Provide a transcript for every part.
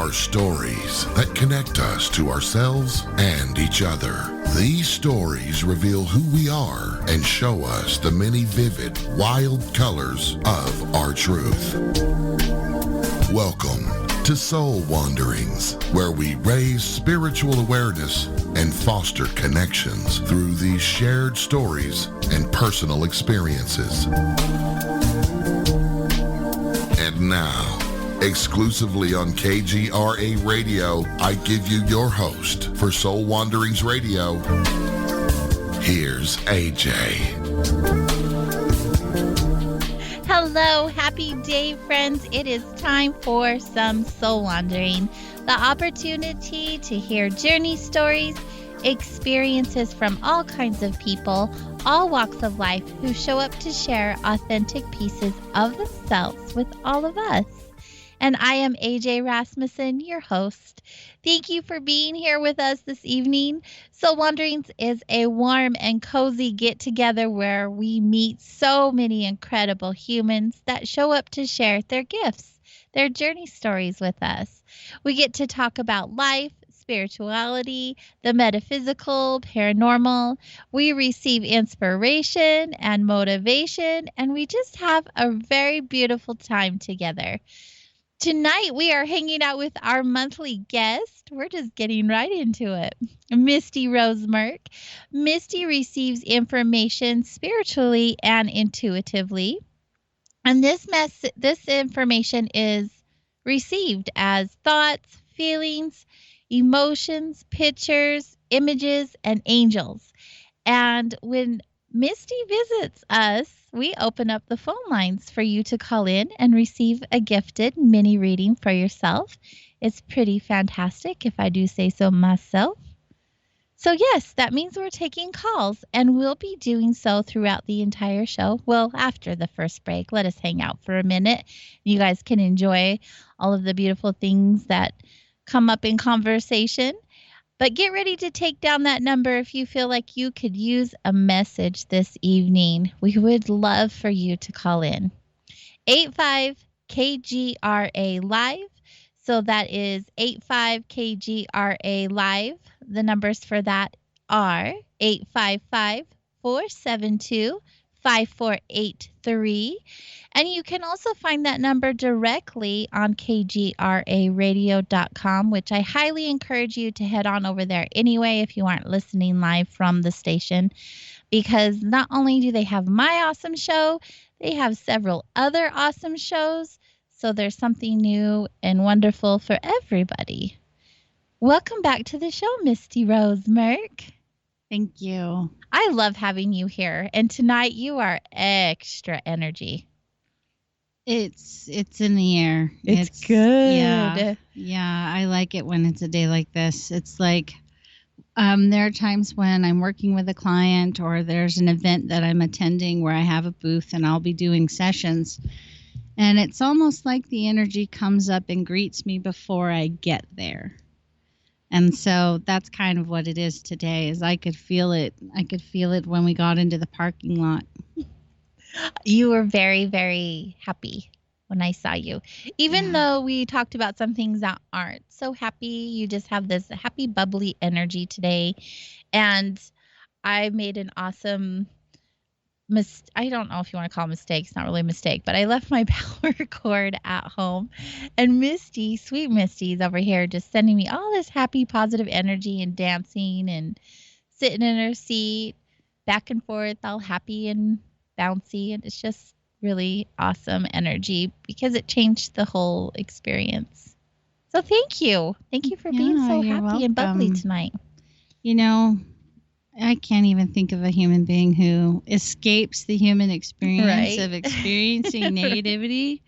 are stories that connect us to ourselves and each other. These stories reveal who we are and show us the many vivid, wild colors of our truth. Welcome to Soul Wanderings, where we raise spiritual awareness and foster connections through these shared stories and personal experiences. And now, exclusively on KGRA Radio, I give you your host for Soul Wanderings Radio. Here's AJ. Hello, happy day, friends. It is time for some soul wandering, the opportunity to hear journey stories, experiences from all kinds of people, all walks of life, who show up to share authentic pieces of themselves with all of us. And I am AJ Rasmussen, your host. Thank you for being here with us this evening. Soul Wanderings is a warm and cozy get-together where we meet so many incredible humans that show up to share their gifts, their journey stories with us. We get to talk about life, spirituality, the metaphysical, paranormal. We receive inspiration and motivation, and we just have a very beautiful time together. Tonight, we are hanging out with our monthly guest. We're just getting right into it. Misty Rose Merck. Misty receives information spiritually and intuitively. And this information is received as thoughts, feelings, emotions, pictures, images, and angels. And when Misty visits us, we open up the phone lines for you to call in and receive a gifted mini reading for yourself. It's pretty fantastic, if I do say so myself. So yes, that means we're taking calls, and we'll be doing so throughout the entire show. Well, after the first break, let us hang out for a minute. You guys can enjoy all of the beautiful things that come up in conversation. But get ready to take down that number if you feel like you could use a message this evening. We would love for you to call in. 85-KGRA Live. So that is 85-KGRA Live. The numbers for that are 855-472-5483. And you can also find that number directly on kgraradio.com, which I highly encourage you to head on over there anyway if you aren't listening live from the station, because not only do they have my awesome show, they have several other awesome shows. So there's something new and wonderful for everybody. Welcome back to the show, Misty Rose Merck. Thank you. I love having you here. And tonight you are extra energy. It's in the air. It's good. Yeah, I like it when it's a day like this. It's like there are times when I'm working with a client or there's an event that I'm attending where I have a booth and I'll be doing sessions. And it's almost like the energy comes up and greets me before I get there. And so that's kind of what it is today, is I could feel it. I could feel it when we got into the parking lot. You were very, very happy when I saw you. Even though we talked about some things that aren't so happy, you just have this happy, bubbly energy today. And I made an awesome I don't know if you want to call it a mistake. It's not really a mistake, but I left my power cord at home. And Misty, sweet Misty, is over here just sending me all this happy, positive energy and dancing and sitting in her seat, back and forth, all happy and bouncy. And it's just really awesome energy because it changed the whole experience. So thank you. Thank you for being so happy and bubbly tonight. You know, I can't even think of a human being who escapes the human experience of experiencing negativity.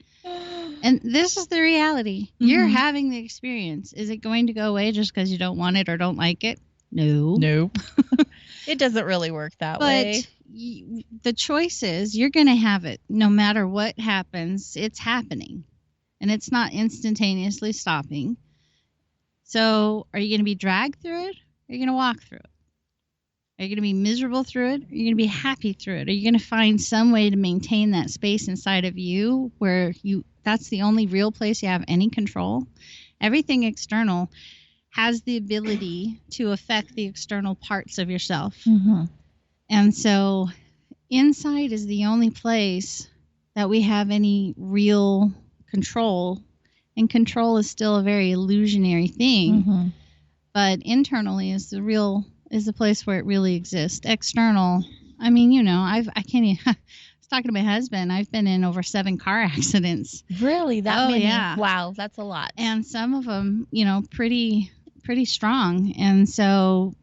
And this is the reality. Mm-hmm. You're having the experience. Is it going to go away just because you don't want it or don't like it? No. Nope. It doesn't really work that way. But the choice is you're going to have it. No matter what happens, it's happening. And it's not instantaneously stopping. So are you going to be dragged through it? Or are you going to walk through it? Are you going to be miserable through it? Or are you going to be happy through it? Are you going to find some way to maintain that space inside of you where that's the only real place you have any control? everything external has the ability to affect the external parts of yourself. Mm-hmm. And so inside is the only place that we have any real control. And control is still a very illusionary thing. Mm-hmm. But internally is the place where it really exists. External, I mean, I can't even, I was talking to my husband. I've been in over 7 car accidents. Really? That many? Yeah. Wow, that's a lot. And some of them, pretty strong. And so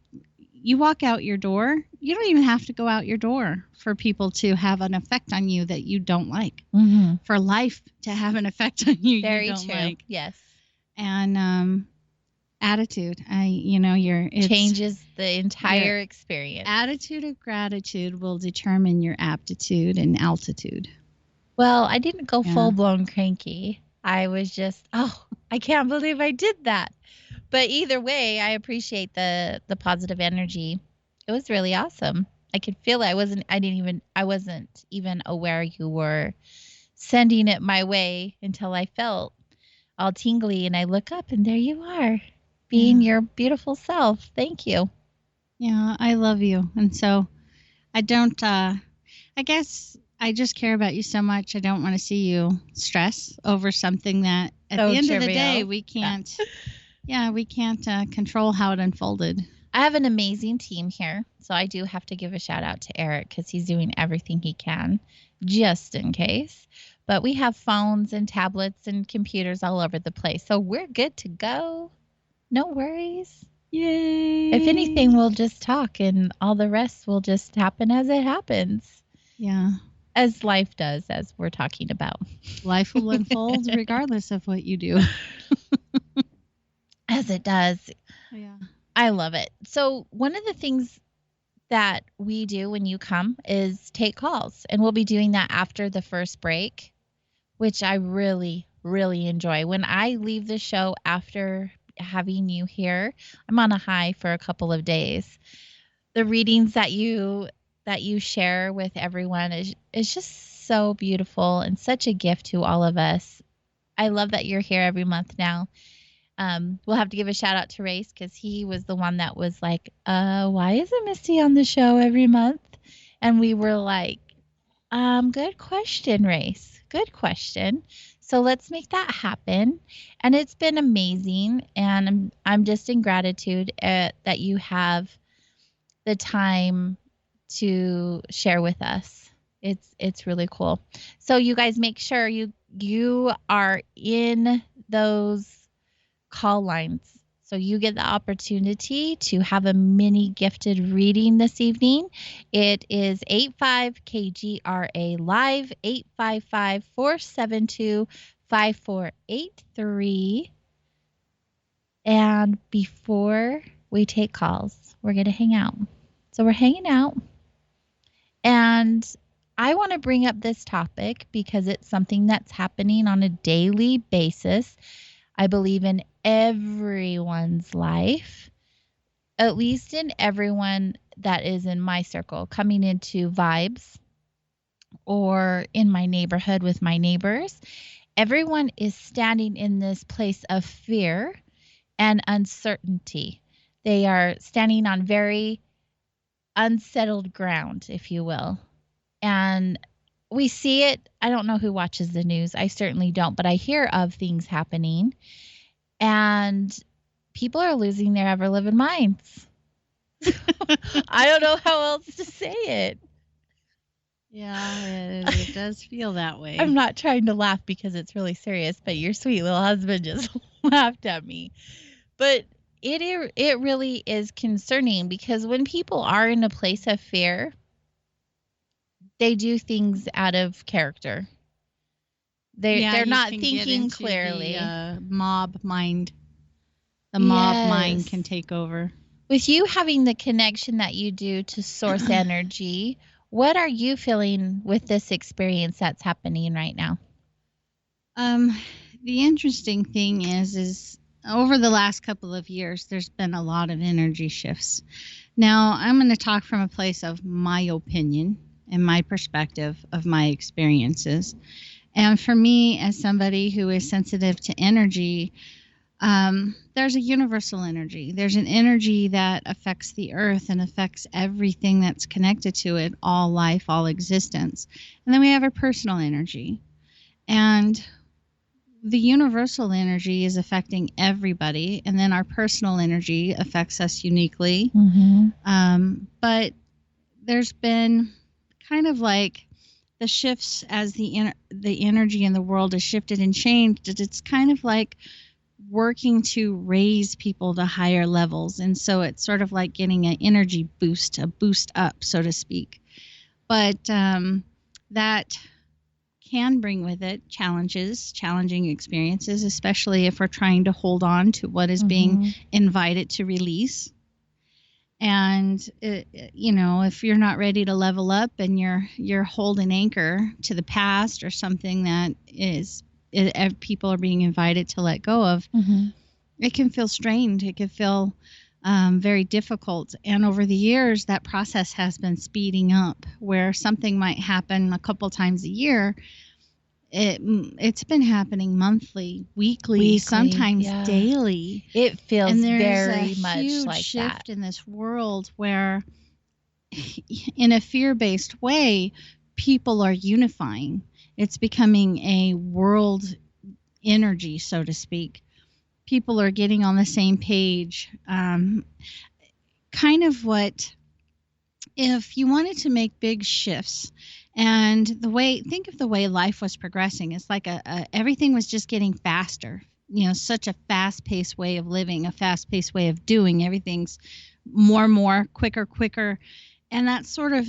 you walk out your door, you don't even have to go out your door for people to have an effect on you that you don't like. Mm-hmm. For life to have an effect on you Very you don't true. like. Yes. And attitude, changes the entire experience. Attitude of gratitude will determine your aptitude and altitude. Well, I didn't go full-blown cranky. I was just, I can't believe I did that. But either way, I appreciate the positive energy. It was really awesome. I could feel it. I wasn't even aware you were sending it my way until I felt all tingly, and I look up and there you are, being your beautiful self. Thank you. Yeah, I love you. And so I don't, I guess I just care about you so much. I don't want to see you stress over something that at the end of the day, we can't, we can't control how it unfolded. I have an amazing team here. So I do have to give a shout out to Eric because he's doing everything he can just in case. But we have phones and tablets and computers all over the place. So we're good to go. No worries. Yay. If anything, we'll just talk and all the rest will just happen as it happens. Yeah. As life does, as we're talking about. Life will unfold regardless of what you do. As it does. Yeah. I love it. So one of the things that we do when you come is take calls. And we'll be doing that after the first break, which I really, really enjoy. When I leave the show after having you here, I'm on a high for a couple of days. The readings that you share with everyone is just so beautiful and such a gift to all of us. I love that you're here every month now. We'll have to give a shout out to Race because he was the one that was like, why isn't Misty on the show every month? And we were like, good question, Race. Good question. So let's make that happen. And it's been amazing. And I'm just in gratitude that you have the time to share with us. It's really cool. So you guys make sure you are in those call lines. So you get the opportunity to have a mini gifted reading this evening. It is 85KGRA Live, 855-472-5483. And before we take calls, we're going to hang out. So we're hanging out. And I want to bring up this topic because it's something that's happening on a daily basis. I believe in everyone's life, at least in everyone that is in my circle, coming into vibes or in my neighborhood with my neighbors. Everyone is standing in this place of fear and uncertainty. They are standing on very unsettled ground, if you will. And we see it. I don't know who watches the news. I certainly don't, but I hear of things happening and people are losing their ever living minds. I don't know how else to say it. Yeah, it does feel that way. I'm not trying to laugh because it's really serious, but your sweet little husband just laughed at me. But it really is concerning because when people are in a place of fear, they do things out of character. They're not thinking clearly. The mob mind. The mob mind can take over. With you having the connection that you do to source energy, what are you feeling with this experience that's happening right now? The interesting thing is over the last couple of years, there's been a lot of energy shifts. Now, I'm going to talk from a place of my opinion and my perspective of my experiences. And for me, as somebody who is sensitive to energy, There's a universal energy. There's an energy that affects the earth and affects everything that's connected to it, all life, all existence. And then we have a personal energy. And the universal energy is affecting everybody. And then our personal energy affects us uniquely. But there's been kind of like the shifts as the energy in the world has shifted and changed. It's kind of like working to raise people to higher levels, and so it's sort of like getting an energy boost, a boost up, so to speak. But that can bring with it challenging experiences, especially if we're trying to hold on to what is being invited to release. And if you're not ready to level up and you're holding anchor to the past or something that is people are being invited to let go of, it can feel strained. It can feel very difficult. And over the years, that process has been speeding up, where something might happen a couple times a year. It's been happening monthly, weekly, sometimes daily. It feels and there's very a much huge like shift that in this world where, in a fear-based way, people are unifying. It's becoming a world energy, so to speak. People are getting on the same page. Kind of what, if you wanted to make big shifts, and think of the way life was progressing. It's like everything was just getting faster. Such a fast-paced way of living, a fast-paced way of doing. Everything's more, quicker. And that's sort of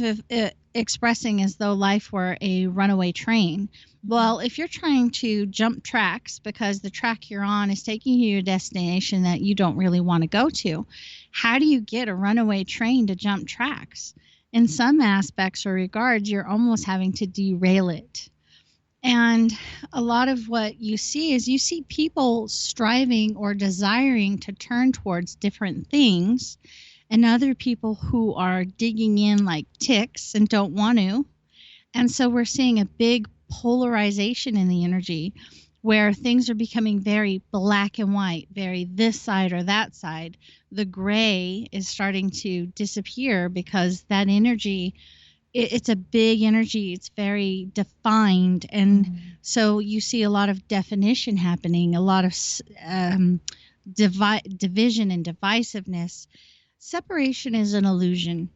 expressing as though life were a runaway train. Well, if you're trying to jump tracks because the track you're on is taking you to a destination that you don't really want to go to, how do you get a runaway train to jump tracks? In some aspects or regards, you're almost having to derail it. And a lot of what you see people striving or desiring to turn towards different things, and other people who are digging in like ticks and don't want to. And so we're seeing a big polarization in the energy, where things are becoming very black and white, very this side or that side. The gray is starting to disappear because that energy, it's a big energy. It's very defined. And so you see a lot of definition happening, a lot of division and divisiveness. Separation is an illusion.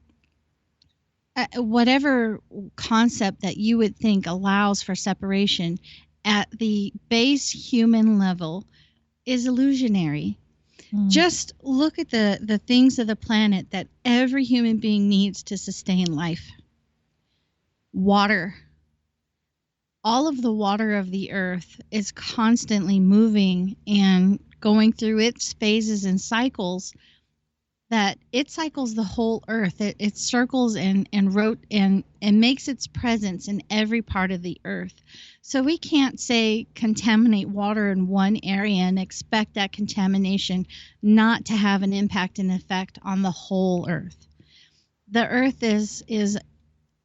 Whatever concept that you would think allows for separation at the base human level is illusionary. Just look at the things of the planet that every human being needs to sustain life. Water. All of the water of the earth is constantly moving and going through its phases and cycles, that it cycles the whole earth. It circles and makes its presence in every part of the earth. So we can't say contaminate water in one area and expect that contamination not to have an impact and effect on the whole earth. The earth is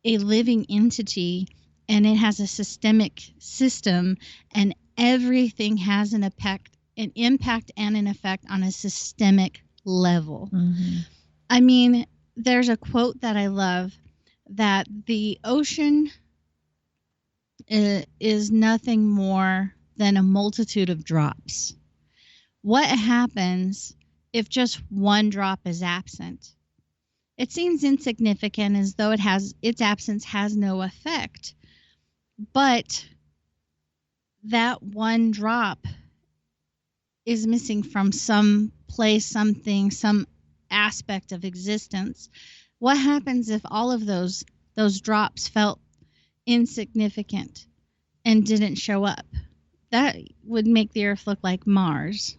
a living entity, and it has a systemic system, and everything has an impact and an effect on a systemic level. I mean, there's a quote that I love, that the ocean is nothing more than a multitude of drops. What happens if just one drop is absent? It seems insignificant, as though its absence has no effect. But that one drop is missing from some place, something, some aspect of existence. What happens if all of those drops felt insignificant and didn't show up? That would make the earth look like Mars,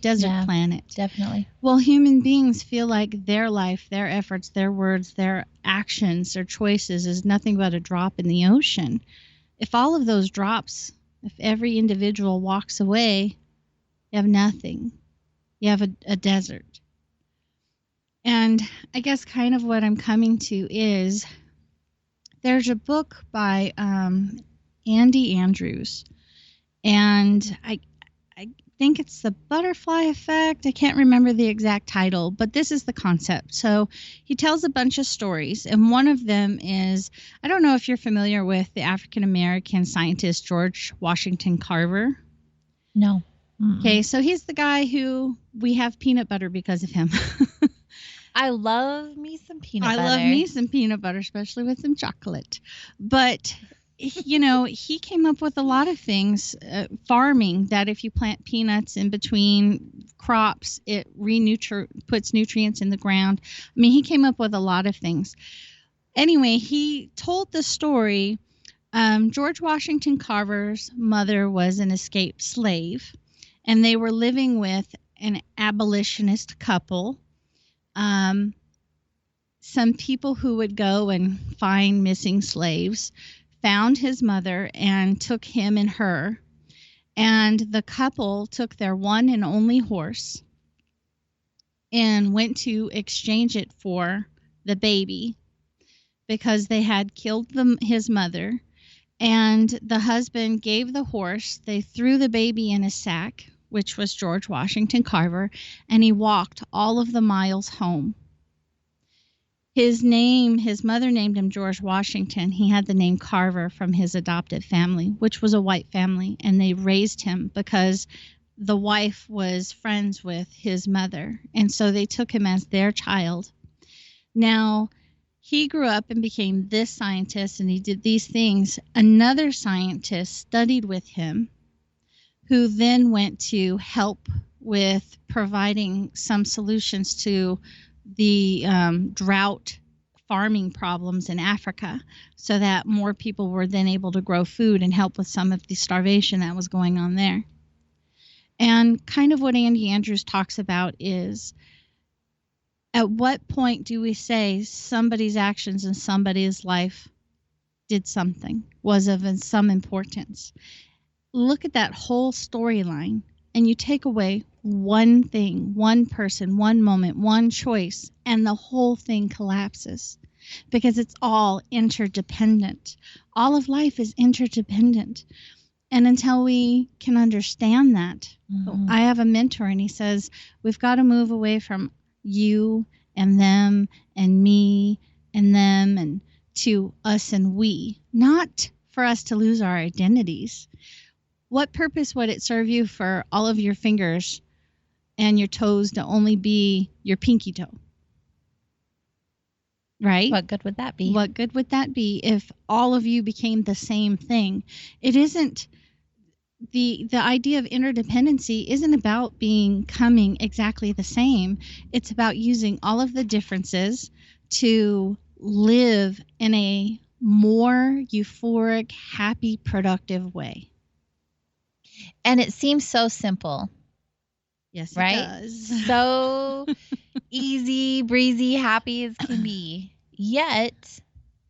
desert planet. Definitely. Well, human beings feel like their life, their efforts, their words, their actions, their choices is nothing but a drop in the ocean. If all of those drops, if every individual walks away, you have nothing. You have a desert. And I guess kind of what I'm coming to is, there's a book by Andy Andrews, and I think it's the butterfly effect. I can't remember the exact title, but this is the concept. So he tells a bunch of stories, and one of them is, I don't know if you're familiar with the African American scientist George Washington Carver. No. Okay, so he's the guy who we have peanut butter because of him. I love me some peanut butter. I love me some peanut butter, especially with some chocolate. But, you know, he came up with a lot of things, farming, that if you plant peanuts in between crops, it puts nutrients in the ground. I mean, he came up with a lot of things. Anyway, he told the story. George Washington Carver's mother was an escaped slave, and they were living with an abolitionist couple. Some people who would go and find missing slaves found his mother and took him and her. And the couple took their one and only horse and went to exchange it for the baby because they had killed his mother. And the husband gave the horse. They threw the baby in a sack, which was George Washington Carver, and he walked all of the miles home. His mother named him George Washington. He had the name Carver from his adopted family, which was a white family, and they raised him because the wife was friends with his mother, and so they took him as their child. Now, he grew up and became this scientist, and he did these things. Another scientist studied with him, who then went to help with providing some solutions to the drought farming problems in Africa, so that more people were then able to grow food and help with some of the starvation that was going on there. And kind of what Andy Andrews talks about is, at what point do we say somebody's actions in somebody's life did something, was of some importance? Look at that whole storyline, and you take away one thing, one person, one moment, one choice, and the whole thing collapses because it's all interdependent. All of life is interdependent. And until we can understand that, I have a mentor, and he says, we've got to move away from you and them and me and them and to us and we, not for us to lose our identities. What purpose would it serve you for all of your fingers and your toes to only be your pinky toe? Right? What good would that be? What good would that be if all of you became the same thing? It isn't. The idea of interdependency isn't about becoming exactly the same. It's about using all of the differences to live in a more euphoric, happy, productive way. And it seems so simple. Yes, right? It does. So easy, breezy, happy as can be. Yet,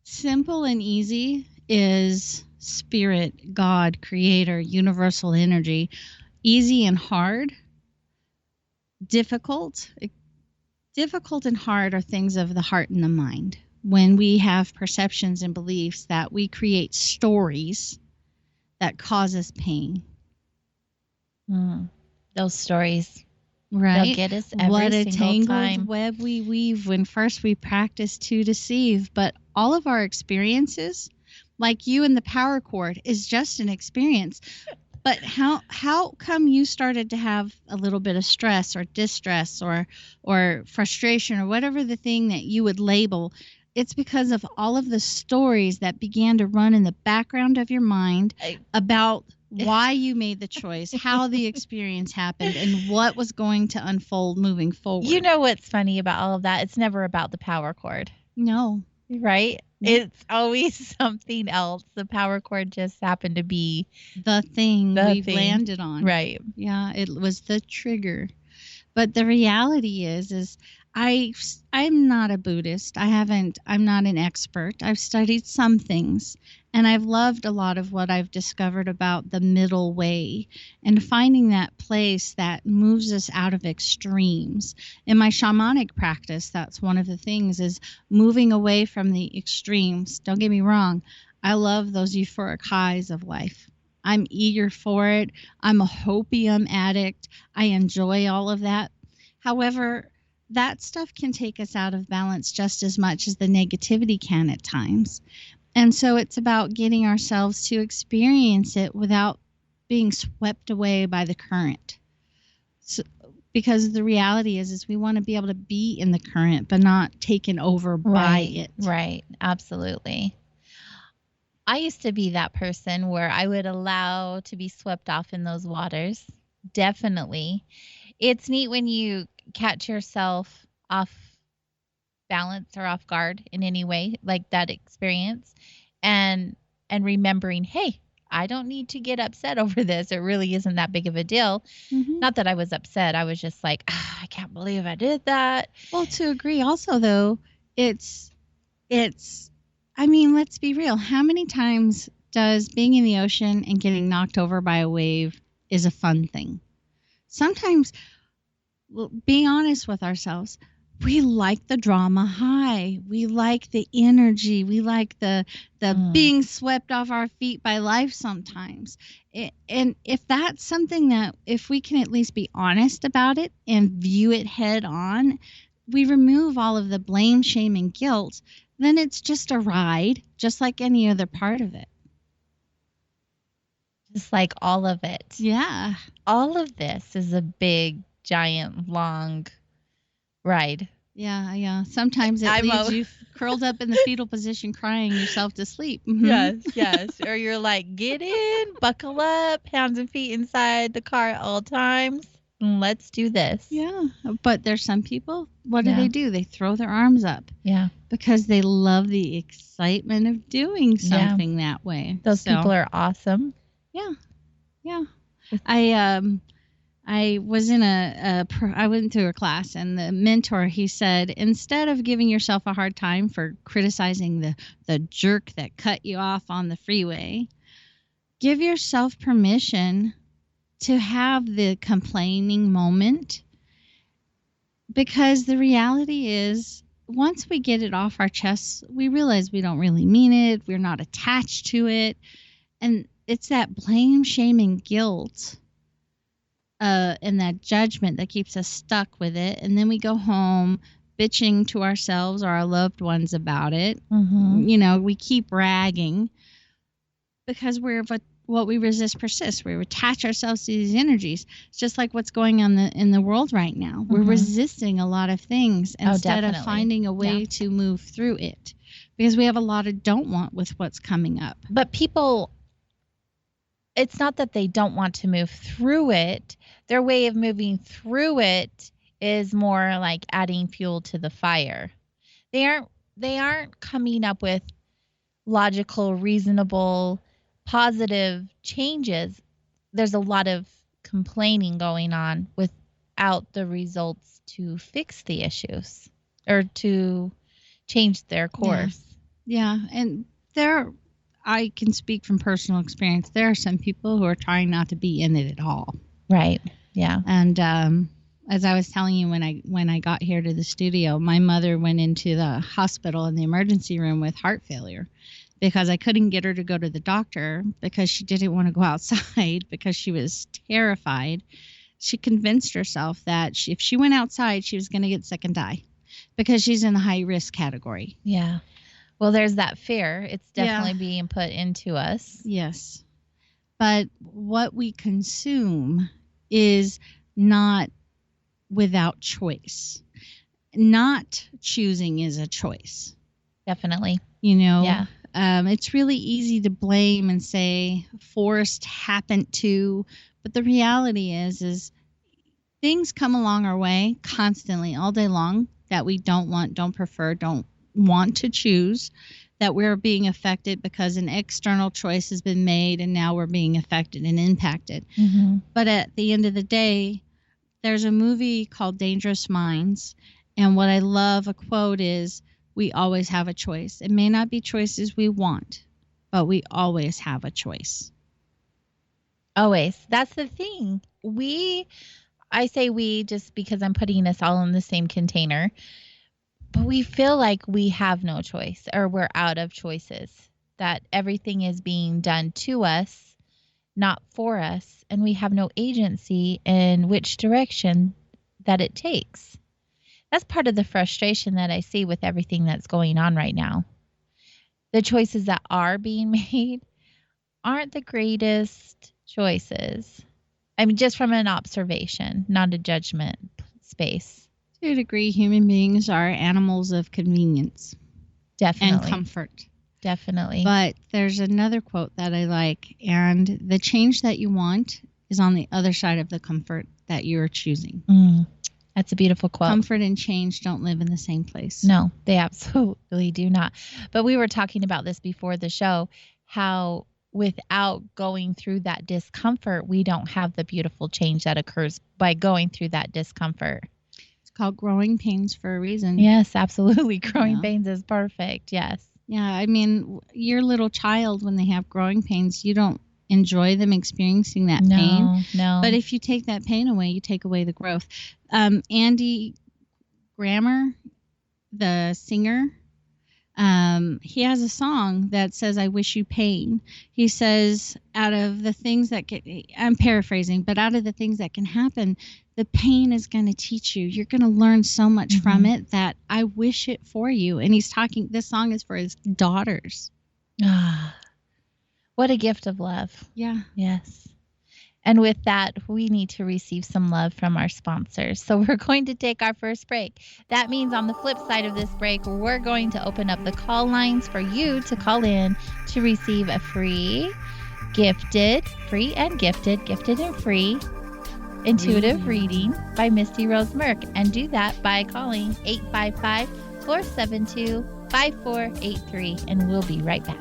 simple and easy is spirit, God, creator, universal energy. Easy and hard, difficult and hard are things of the heart and the mind. When we have perceptions and beliefs that we create stories that cause us pain. Those stories, right? They'll get us every what a single tangled time. web we weave when first we practice to deceive. But all of our experiences, like you and the power cord, is just an experience. But how come you started to have a little bit of stress or distress or frustration or whatever the thing that you would label? It's because of all of the stories that began to run in the background of your mind about why you made the choice, how the experience happened, and what was going to unfold moving forward. You know what's funny about all of that? It's never about the power cord. No. Right? No. It's always something else. The power cord just happened to be the thing we've landed on. Right. Yeah, it was the trigger. But the reality is I'm not a Buddhist. I'm not an expert. I've studied some things, and I've loved a lot of what I've discovered about the middle way and finding that place that moves us out of extremes. In my shamanic practice, that's one of the things, is moving away from the extremes. Don't get me wrong. I love those euphoric highs of life. I'm eager for it. I'm a hopium addict. I enjoy all of that. However, that stuff can take us out of balance just as much as the negativity can at times. And so it's about getting ourselves to experience it without being swept away by the current. So, because the reality is we want to be able to be in the current, but not taken over by it. Right. Absolutely. I used to be that person where I would allow to be swept off in those waters. Definitely. It's neat when you catch yourself off balance or off guard in any way, like that experience, and remembering, hey, I don't need to get upset over this. It really isn't that big of a deal. Mhm. Not that I was upset. I was just like, I can't believe I did that. Well, to agree also though, it's I mean, let's be real. How many times does being in the ocean and getting knocked over by a wave is a fun thing? Sometimes, well, being honest with ourselves, we like the drama high. We like the energy. We like the being swept off our feet by life sometimes. And if that's something that, if we can at least be honest about it and view it head on, we remove all of the blame, shame, and guilt, then it's just a ride, just like any other part of it. Just like all of it. Yeah. All of this is a big, giant, long ride. Yeah. Sometimes it leaves you curled up in the fetal position crying yourself to sleep. Mm-hmm. Yes. Or you're like, get in, buckle up, hands and feet inside the car at all times. And let's do this. Yeah. But there's some people, what do? They throw their arms up. Yeah. Because they love the excitement of doing something that way. Those people are awesome. Yeah. I was in I went through a class, and the mentor, he said, instead of giving yourself a hard time for criticizing the jerk that cut you off on the freeway, give yourself permission to have the complaining moment, because the reality is, once we get it off our chests, we realize we don't really mean it. We're not attached to it. And it's that blame, shame, and guilt and that judgment that keeps us stuck with it. And then we go home bitching to ourselves or our loved ones about it. Mm-hmm. You know, we keep ragging because what we resist persists. We attach ourselves to these energies. It's just like what's going on in the world right now. We're resisting a lot of things instead of finding a way to move through it, because we have a lot of don't want with what's coming up. But people, it's not that they don't want to move through it. Their way of moving through it is more like adding fuel to the fire. They aren't coming up with logical, reasonable, positive changes. There's a lot of complaining going on without the results to fix the issues or to change their course. Yeah. And I can speak from personal experience. There are some people who are trying not to be in it at all. Right. Yeah. And as I was telling you, when I got here to the studio, my mother went into the hospital in the emergency room with heart failure, because I couldn't get her to go to the doctor because she didn't want to go outside because she was terrified. She convinced herself that if she went outside, she was going to get sick and die because she's in the high risk category. Yeah. Well, there's that fear. It's definitely being put into us. Yes. But what we consume is not without choice. Not choosing is a choice. Definitely. You know? Yeah. It's really easy to blame and say forced happened to, but the reality is things come along our way constantly all day long that we don't want, don't prefer, don't want to choose, that we're being affected because an external choice has been made and now we're being affected and impacted. Mm-hmm. But at the end of the day, there's a movie called Dangerous Minds, and what I love, a quote is, we always have a choice. It may not be choices we want, but we always have a choice. Always. That's the thing. I say we just because I'm putting us all in the same container, but we feel like we have no choice or we're out of choices, that everything is being done to us not for us, and we have no agency in which direction that it takes. That's part of the frustration that I see with everything that's going on right now. The choices that are being made aren't the greatest choices. I mean, just from an observation, not a judgment space. To a degree, human beings are animals of convenience. Definitely. And comfort. Definitely. But there's another quote that I like, and the change that you want is on the other side of the comfort that you're choosing. That's a beautiful quote. Comfort and change don't live in the same place. No, they absolutely do not. But we were talking about this before the show, how without going through that discomfort, we don't have the beautiful change that occurs by going through that discomfort. It's called growing pains for a reason. Yes, absolutely. Growing pains is perfect. Yes. Yeah, I mean, your little child, when they have growing pains, you don't enjoy them experiencing that pain. No. But if you take that pain away, you take away the growth. Andy Grammer, the singer, he has a song that says, I wish you pain. He says, out of the things that I'm paraphrasing, but out of the things that can happen, the pain is going to teach you. You're going to learn so much from it that I wish it for you. And this song is for his daughters. What a gift of love. Yeah. Yes. And with that, we need to receive some love from our sponsors. So we're going to take our first break. That means on the flip side of this break, we're going to open up the call lines for you to call in to receive a free and free intuitive reading by Misty Rose Merck. And do that by calling 855-472-5483. And we'll be right back.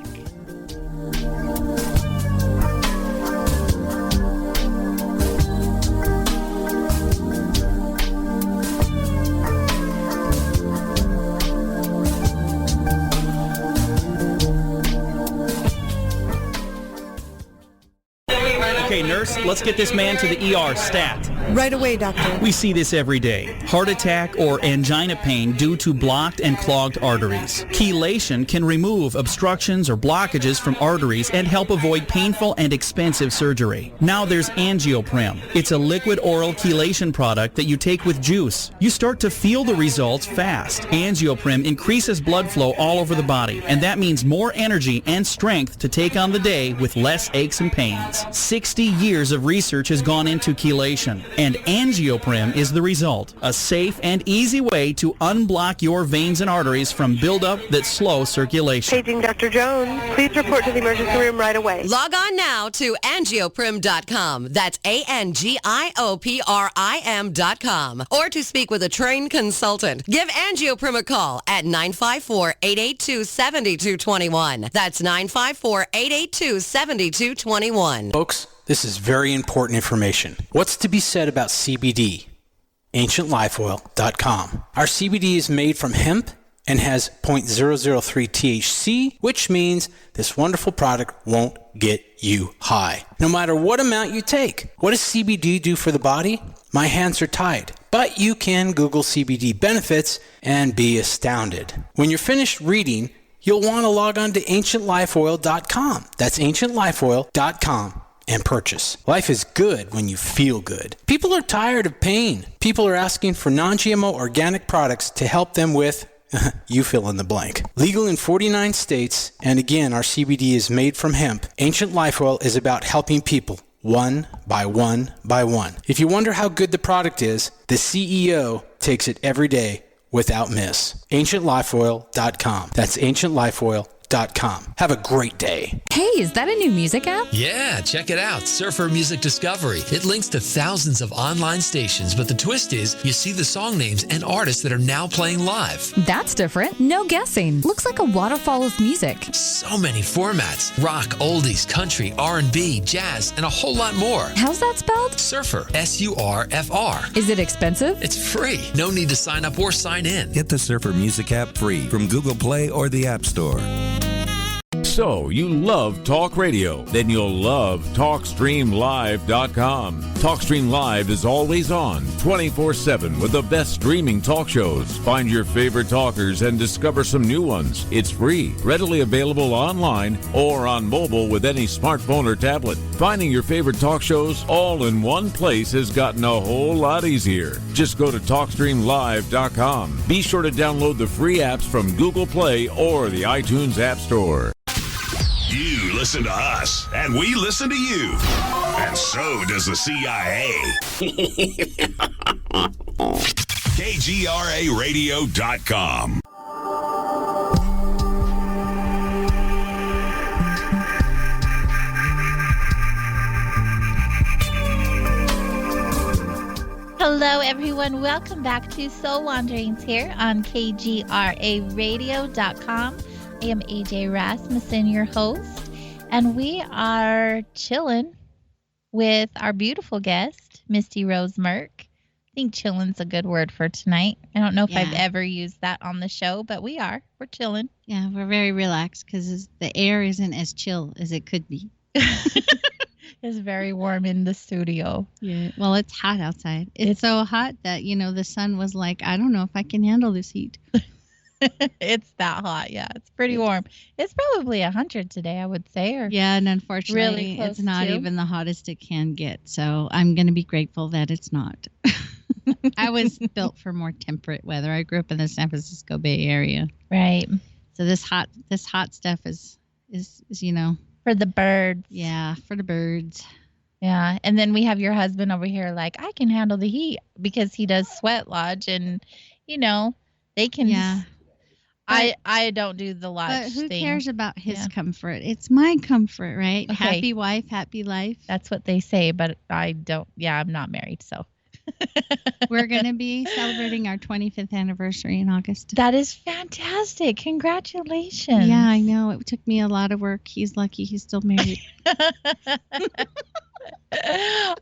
Okay, nurse, let's get this man to the ER stat. Right away, doctor. We see this every day. Heart attack or angina pain due to blocked and clogged arteries. Chelation can remove obstructions or blockages from arteries and help avoid painful and expensive surgery. Now there's Angioprim. It's a liquid oral chelation product that you take with juice. You start to feel the results fast. Angioprim increases blood flow all over the body, and that means more energy and strength to take on the day with less aches and pains. 60 years of research has gone into chelation, and Angioprim is the result. A safe and easy way to unblock your veins and arteries from buildup that slow circulation. Paging Dr. Jones. Please report to the emergency room right away. Log on now to angioprim.com. That's ANGIOPRIM.com. Or to speak with a trained consultant. Give Angioprim a call at 954-882-7221. That's 954-882-7221. Folks, this is very important information. What's to be said about CBD? AncientLifeOil.com. Our CBD is made from hemp and has 0.003 THC, which means this wonderful product won't get you high, no matter what amount you take. What does CBD do for the body? My hands are tied. But you can Google CBD benefits and be astounded. When you're finished reading, you'll want to log on to AncientLifeOil.com. That's AncientLifeOil.com. and purchase. Life is good when you feel good. People are tired of pain. People are asking for non-GMO organic products to help them with, you fill in the blank. Legal in 49 states, and again, our CBD is made from hemp. Ancient Life Oil is about helping people one by one by one. If you wonder how good the product is, the CEO takes it every day without miss. AncientLifeOil.com. That's AncientLifeOil.com. Have a great day. Hey, is that a new music app? Yeah, check it out. Surfer Music Discovery. It links to thousands of online stations, but the twist is you see the song names and artists that are now playing live. That's different. No guessing. Looks like a waterfall of music. So many formats. Rock, oldies, country, R&B, jazz, and a whole lot more. How's that spelled? Surfer. S-U-R-F-R. Is it expensive? It's free. No need to sign up or sign in. Get the Surfer Music app free from Google Play or the App Store. So you love talk radio? Then you'll love TalkStreamLive.com. TalkStream Live is always on, 24/7 with the best streaming talk shows. Find your favorite talkers and discover some new ones. It's free, readily available online or on mobile with any smartphone or tablet. Finding your favorite talk shows all in one place has gotten a whole lot easier. Just go to TalkStreamLive.com. Be sure to download the free apps from Google Play or the iTunes App Store. You listen to us, and we listen to you. And so does the CIA. KGRARadio.com. Hello, everyone. Welcome back to Soul Wanderings here on KGRARadio.com. I am AJ Rasmussen, your host, and we are chilling with our beautiful guest, Misty Rose Merck. I think chilling's a good word for tonight. I don't know if I've ever used that on the show, but we are. We're chilling. Yeah, we're very relaxed because the air isn't as chill as it could be. It's very warm in the studio. Yeah. Well, it's hot outside. It's so hot that, the sun was like, I don't know if I can handle this heat. It's that hot. Yeah, it's pretty warm. It's probably 100 today, I would say. Yeah, and unfortunately, really it's not even the hottest it can get. So I'm going to be grateful that it's not. I was built for more temperate weather. I grew up in the San Francisco Bay Area. Right. So this hot stuff is for the birds. Yeah, for the birds. Yeah, and then we have your husband over here like, I can handle the heat because he does sweat lodge and, they can. Yeah. I don't do the lodge But who thing. cares about his comfort? It's my comfort, right? Okay. Happy wife, happy life. That's what they say, but I don't. Yeah, I'm not married, so. We're going to be celebrating our 25th anniversary in August. That is fantastic. Congratulations. Yeah, I know. It took me a lot of work. He's lucky he's still married.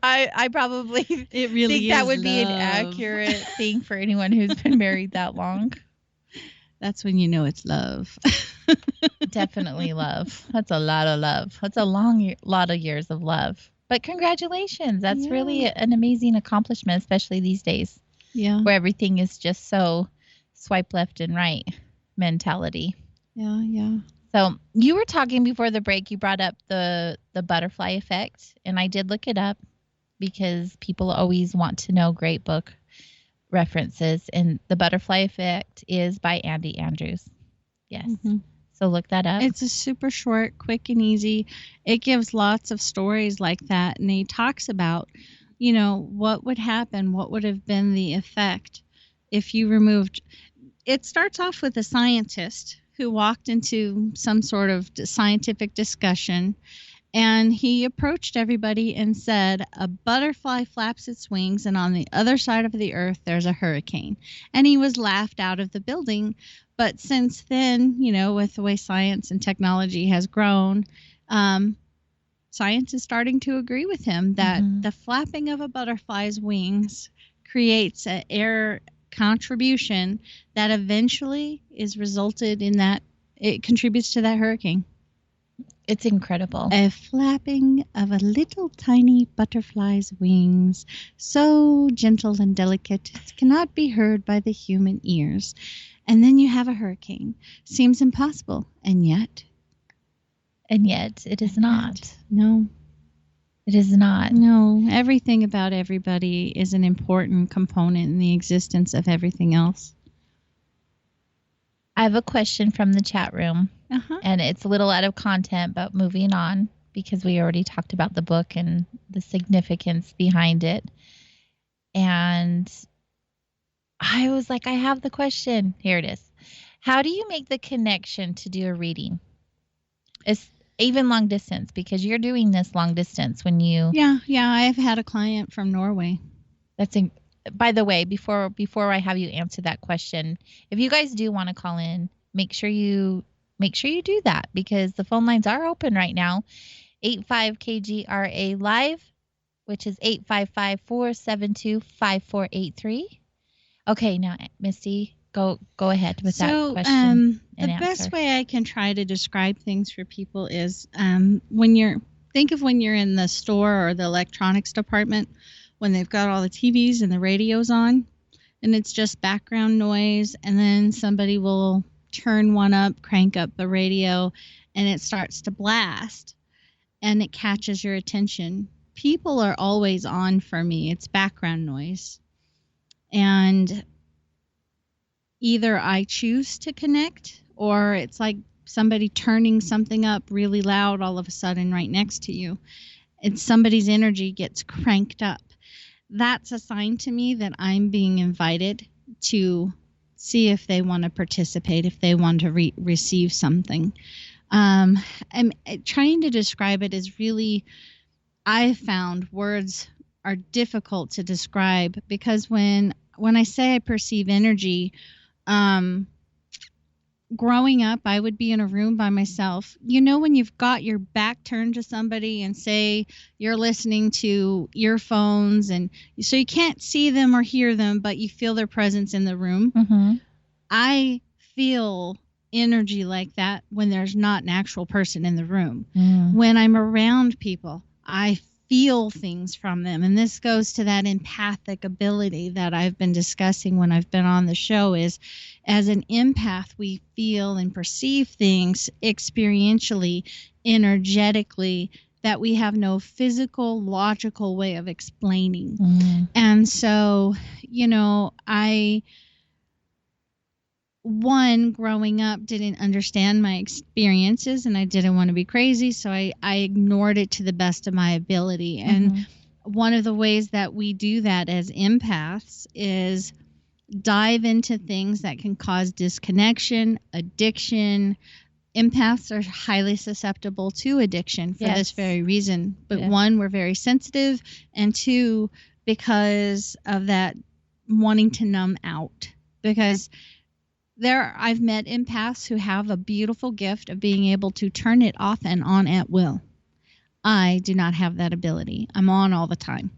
I probably think that would be an accurate thing for anyone who's been married that long. That's when you know it's love. Definitely love. That's a lot of love. That's a lot of years of love. But congratulations. That's really an amazing accomplishment, especially these days. Yeah. Where everything is just so swipe left and right mentality. Yeah. So you were talking before the break, you brought up the butterfly effect, and I did look it up because people always want to know great book references, and the butterfly effect is by Andy Andrews. Yes. Mm-hmm. So look that up. It's a super short, quick and easy. It gives lots of stories like that, and he talks about, what would happen, what would have been the effect if you removed. It starts off with a scientist who walked into some sort of scientific discussion, and he approached everybody and said, a butterfly flaps its wings, and on the other side of the earth, there's a hurricane. And he was laughed out of the building. But since then, with the way science and technology has grown, science is starting to agree with him that the flapping of a butterfly's wings creates an air contribution that eventually is resulted in that it contributes to that hurricane. It's incredible. A flapping of a little tiny butterfly's wings, so gentle and delicate, it cannot be heard by the human ears. And then you have a hurricane. Seems impossible, and yet it is not. No. It is not. No, everything about everybody is an important component in the existence of everything else. I have a question from the chat room, and it's a little out of content, but moving on because we already talked about the book and the significance behind it. And I was like, I have the question. Here it is. How do you make the connection to do a reading? It's even long distance, because you're doing this long distance when you... Yeah, I have had a client from Norway. By the way, before I have you answer that question, if you guys do want to call in, make sure you do that, because the phone lines are open right now. 85KGRA live, which is 855-472-5483. Okay, now Misty, go ahead with that question. The best way I can try to describe things for people is when you're in the store or the electronics department, when they've got all the TVs and the radios on, and it's just background noise, and then somebody will turn one up, crank up the radio, and it starts to blast, and it catches your attention. People are always on for me. It's background noise. And either I choose to connect, or it's like somebody turning something up really loud all of a sudden right next to you. And somebody's energy gets cranked up. That's a sign to me that I'm being invited to see if they want to participate, if they want to receive something. I'm trying to describe it as really, I found words are difficult to describe, because when I say I perceive energy, growing up, I would be in a room by myself. You know, when you've got your back turned to somebody and say you're listening to earphones, and so you can't see them or hear them, but you feel their presence in the room. Mm-hmm. I feel energy like that when there's not an actual person in the room. When I'm around people, I feel things from them. And this goes to that empathic ability that I've been discussing when I've been on the show. Is as an empath, we feel and perceive things experientially, energetically, that we have no physical, logical way of explaining. And so, you know, growing up, didn't understand my experiences, and I didn't want to be crazy, so I ignored it to the best of my ability. And one of the ways that we do that as empaths is dive into things that can cause disconnection, addiction. Empaths are highly susceptible to addiction for this very reason. But one, we're very sensitive, and two, because of that wanting to numb out. Because I've met empaths who have a beautiful gift of being able to turn it off and on at will. I do not have that ability. I'm on all the time.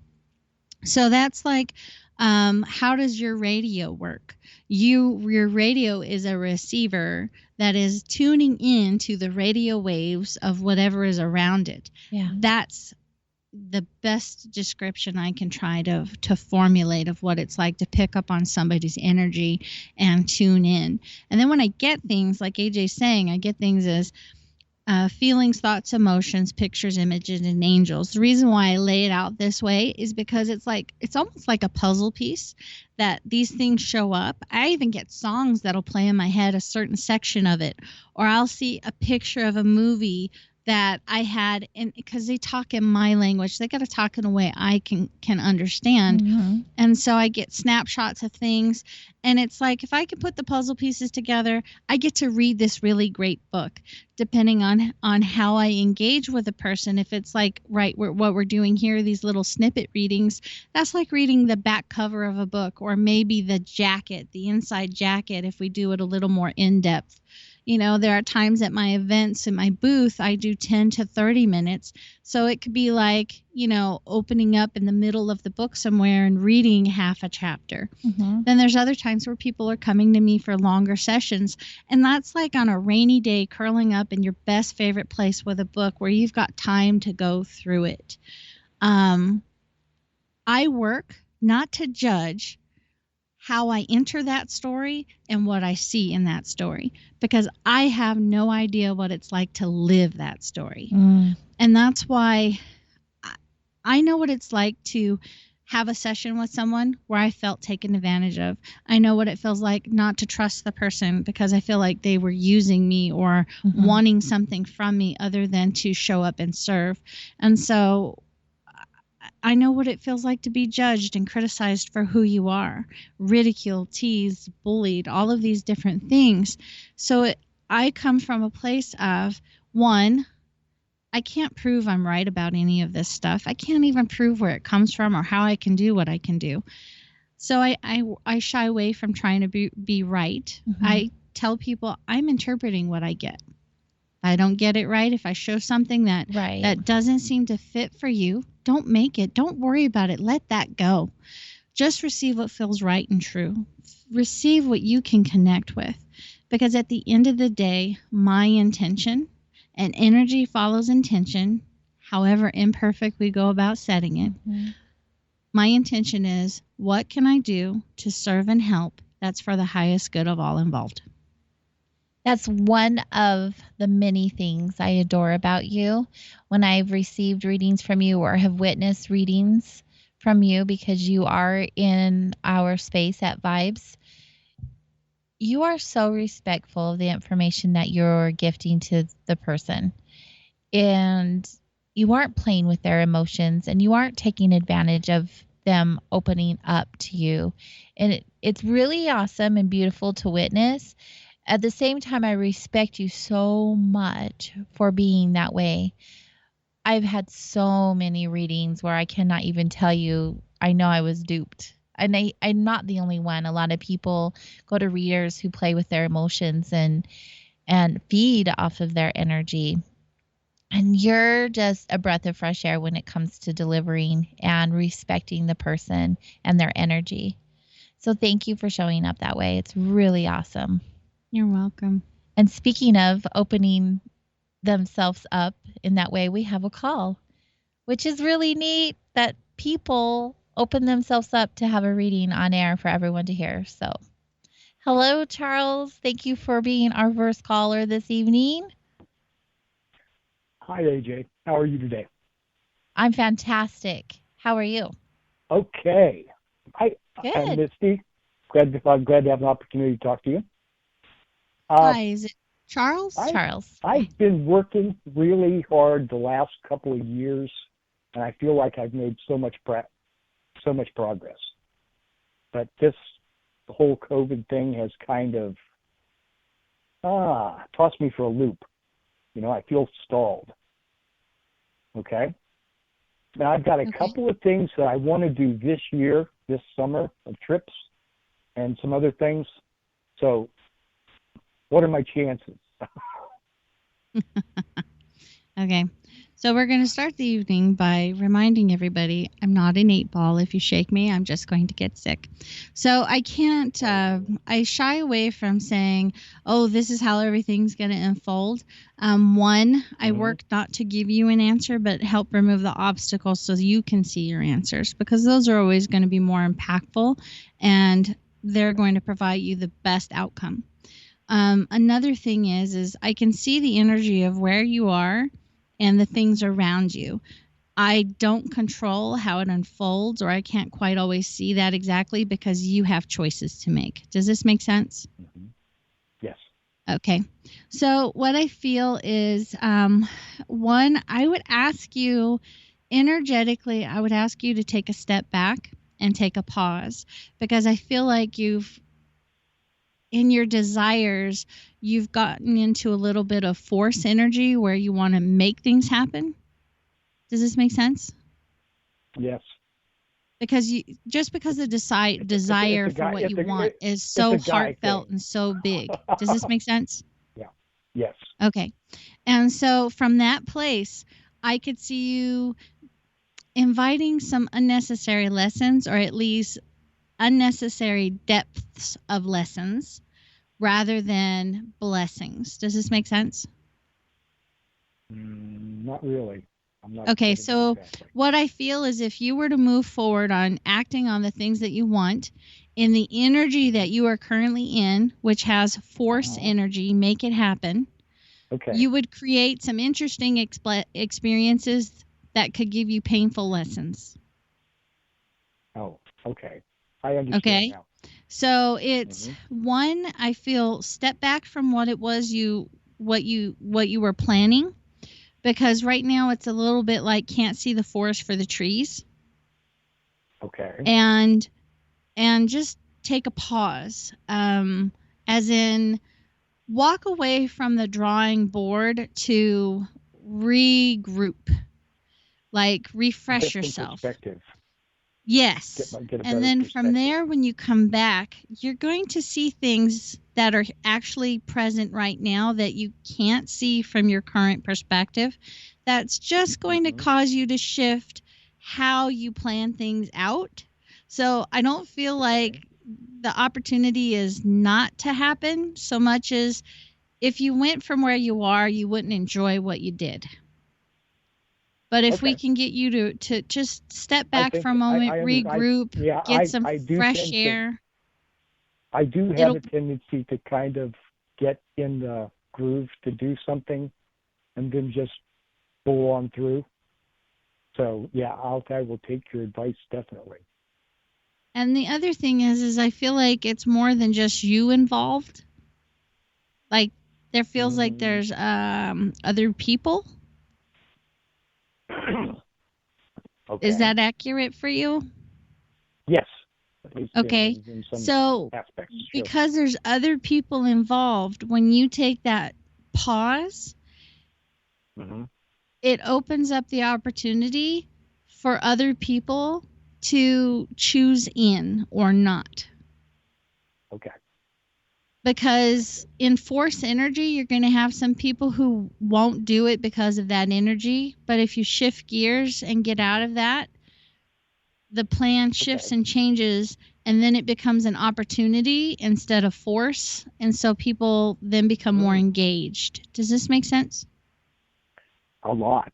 So that's like, how does your radio work? Your radio is a receiver that is tuning in to the radio waves of whatever is around it. Yeah. That's the best description I can try to formulate of what it's like to pick up on somebody's energy and tune in. And then when I get things, like AJ's saying, I get things as feelings, thoughts, emotions, pictures, images, and angels. The reason why I lay it out this way is because it's almost like a puzzle piece that these things show up. I even get songs that'll play in my head, a certain section of it, or I'll see a picture of a movie that I had, and because they talk in my language, they got to talk in a way I can understand. And so I get snapshots of things, and it's like, if I can put the puzzle pieces together, I get to read this really great book, depending on how I engage with a person. If it's like, what we're doing here, these little snippet readings, that's like reading the back cover of a book, or maybe the inside jacket, if we do it a little more in depth. You know, there are times at my events in my booth, I do 10 to 30 minutes. So it could be like, you know, opening up in the middle of the book somewhere and reading half a chapter. Then there's other times where people are coming to me for longer sessions. And that's like on a rainy day, curling up in your best favorite place with a book where you've got time to go through it. I work not to judge how I enter that story and what I see in that story, because I have no idea what it's like to live that story. And that's why I know what it's like to have a session with someone where I felt taken advantage of. I know what it feels like not to trust the person because I feel like they were using me or wanting something from me other than to show up and serve. And so I know what it feels like to be judged and criticized for who you are, ridiculed, teased, bullied, all of these different things. So I come from a place of, one, I can't prove I'm right about any of this stuff. I can't even prove where it comes from or how I can do what I can do. So I shy away from trying to be right. I tell people I'm interpreting what I get. If I don't get it right, if I show something that doesn't seem to fit for you, don't make it. Don't worry about it. Let that go. Just receive what feels right and true. receive what you can connect with. Because at the end of the day, my intention and energy follows intention, however imperfect we go about setting it. Mm-hmm. My intention is, what can I do to serve and help that's for the highest good of all involved? That's one of the many things I adore about you. When I've received readings from you or have witnessed readings from you, because you are in our space at Vibes, you are so respectful of the information that you're gifting to the person. And you aren't playing with their emotions, and you aren't taking advantage of them opening up to you. And it's really awesome and beautiful to witness. At the same time, I respect you so much for being that way. I've had so many readings where I cannot even tell you, I know I was duped. And I'm not the only one. A lot of people go to readers who play with their emotions and feed off of their energy. And you're just a breath of fresh air when it comes to delivering and respecting the person and their energy. So thank you for showing up that way. It's really awesome. You're welcome. And speaking of opening themselves up in that way, we have a call, which is really neat that people open themselves up to have a reading on air for everyone to hear. So, hello, Charles. Thank you for being our first caller this evening. Hi, AJ. How are you today? I'm fantastic. How are you? Okay. Good. I'm Misty. I'm glad to have an opportunity to talk to you. Hi, is it Charles? Charles. I've been working really hard the last couple of years, and I feel like I've made so much progress. But the whole COVID thing has kind of tossed me for a loop. I feel stalled. Okay? Now, I've got a couple of things that I want to do this summer, of trips and some other things. So, what are my chances? Okay. So we're going to start the evening by reminding everybody I'm not an 8-ball. If you shake me, I'm just going to get sick. So I can't, I shy away from saying, oh, this is how everything's going to unfold. I work not to give you an answer, but help remove the obstacles so you can see your answers, because those are always going to be more impactful and they're going to provide you the best outcome. Another thing is I can see the energy of where you are and the things around you. I don't control how it unfolds, or I can't quite always see that exactly because you have choices to make. Does this make sense? Mm-hmm. Yes. Okay. So what I feel is, one, I would ask you energetically, I would ask you to take a step back and take a pause, because I feel like in your desires, you've gotten into a little bit of force energy where you want to make things happen. Does this make sense? Yes. Because because the desire for what you want is so heartfelt and so big. Does this make sense? Yeah. Yes. Okay. And so from that place, I could see you inviting some unnecessary lessons, or at least unnecessary depths of lessons, rather than blessings. Does this make sense? Not really. I'm not. Okay, so exactly. What I feel is if you were to move forward on acting on the things that you want in the energy that you are currently in, which has force energy, make it happen. Okay. You would create some interesting experiences that could give you painful lessons. Oh, okay. I understand now. So it's one, I feel, step back from what it was what you were planning, because right now it's a little bit like can't see the forest for the trees. Okay. And just take a pause, as in walk away from the drawing board to regroup, like refresh yourself. Perspective. Yes. And then from there, when you come back, you're going to see things that are actually present right now that you can't see from your current perspective. That's just going to cause you to shift how you plan things out. So I don't feel like the opportunity is not to happen so much as if you went from where you are, you wouldn't enjoy what you did. But if we can get you to just step back for a moment, regroup, get some fresh air. I do have a tendency to kind of get in the groove to do something and then just pull on through. So, yeah, I will take your advice definitely. And the other thing is I feel like it's more than just you involved. Like, there feels like there's other people. Okay. Is that accurate for you? Yes. Okay. In some so aspects, sure. Because there's other people involved, when you take that pause, it opens up the opportunity for other people to choose in or not. Okay. Because in force energy, you're going to have some people who won't do it because of that energy. But if you shift gears and get out of that, the plan shifts and changes, and then it becomes an opportunity instead of force. And so people then become more engaged. Does this make sense? A lot.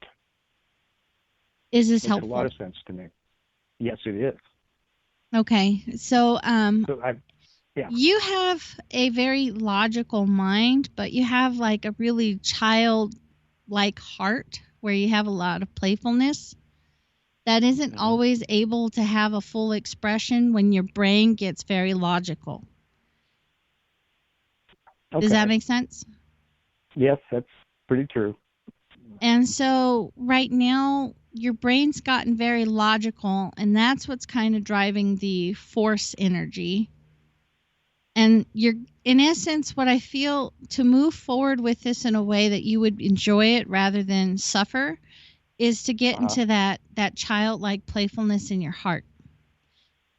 Is this Makes helpful? a lot of sense to me. Yes, it is. Okay. So, yeah. You have a very logical mind, but you have like a really childlike heart where you have a lot of playfulness that isn't always able to have a full expression when your brain gets very logical. Okay. Does that make sense? Yes, that's pretty true. And so right now, your brain's gotten very logical, and that's what's kind of driving the force energy. And you're, in essence, what I feel to move forward with this in a way that you would enjoy it rather than suffer is to get into that childlike playfulness in your heart.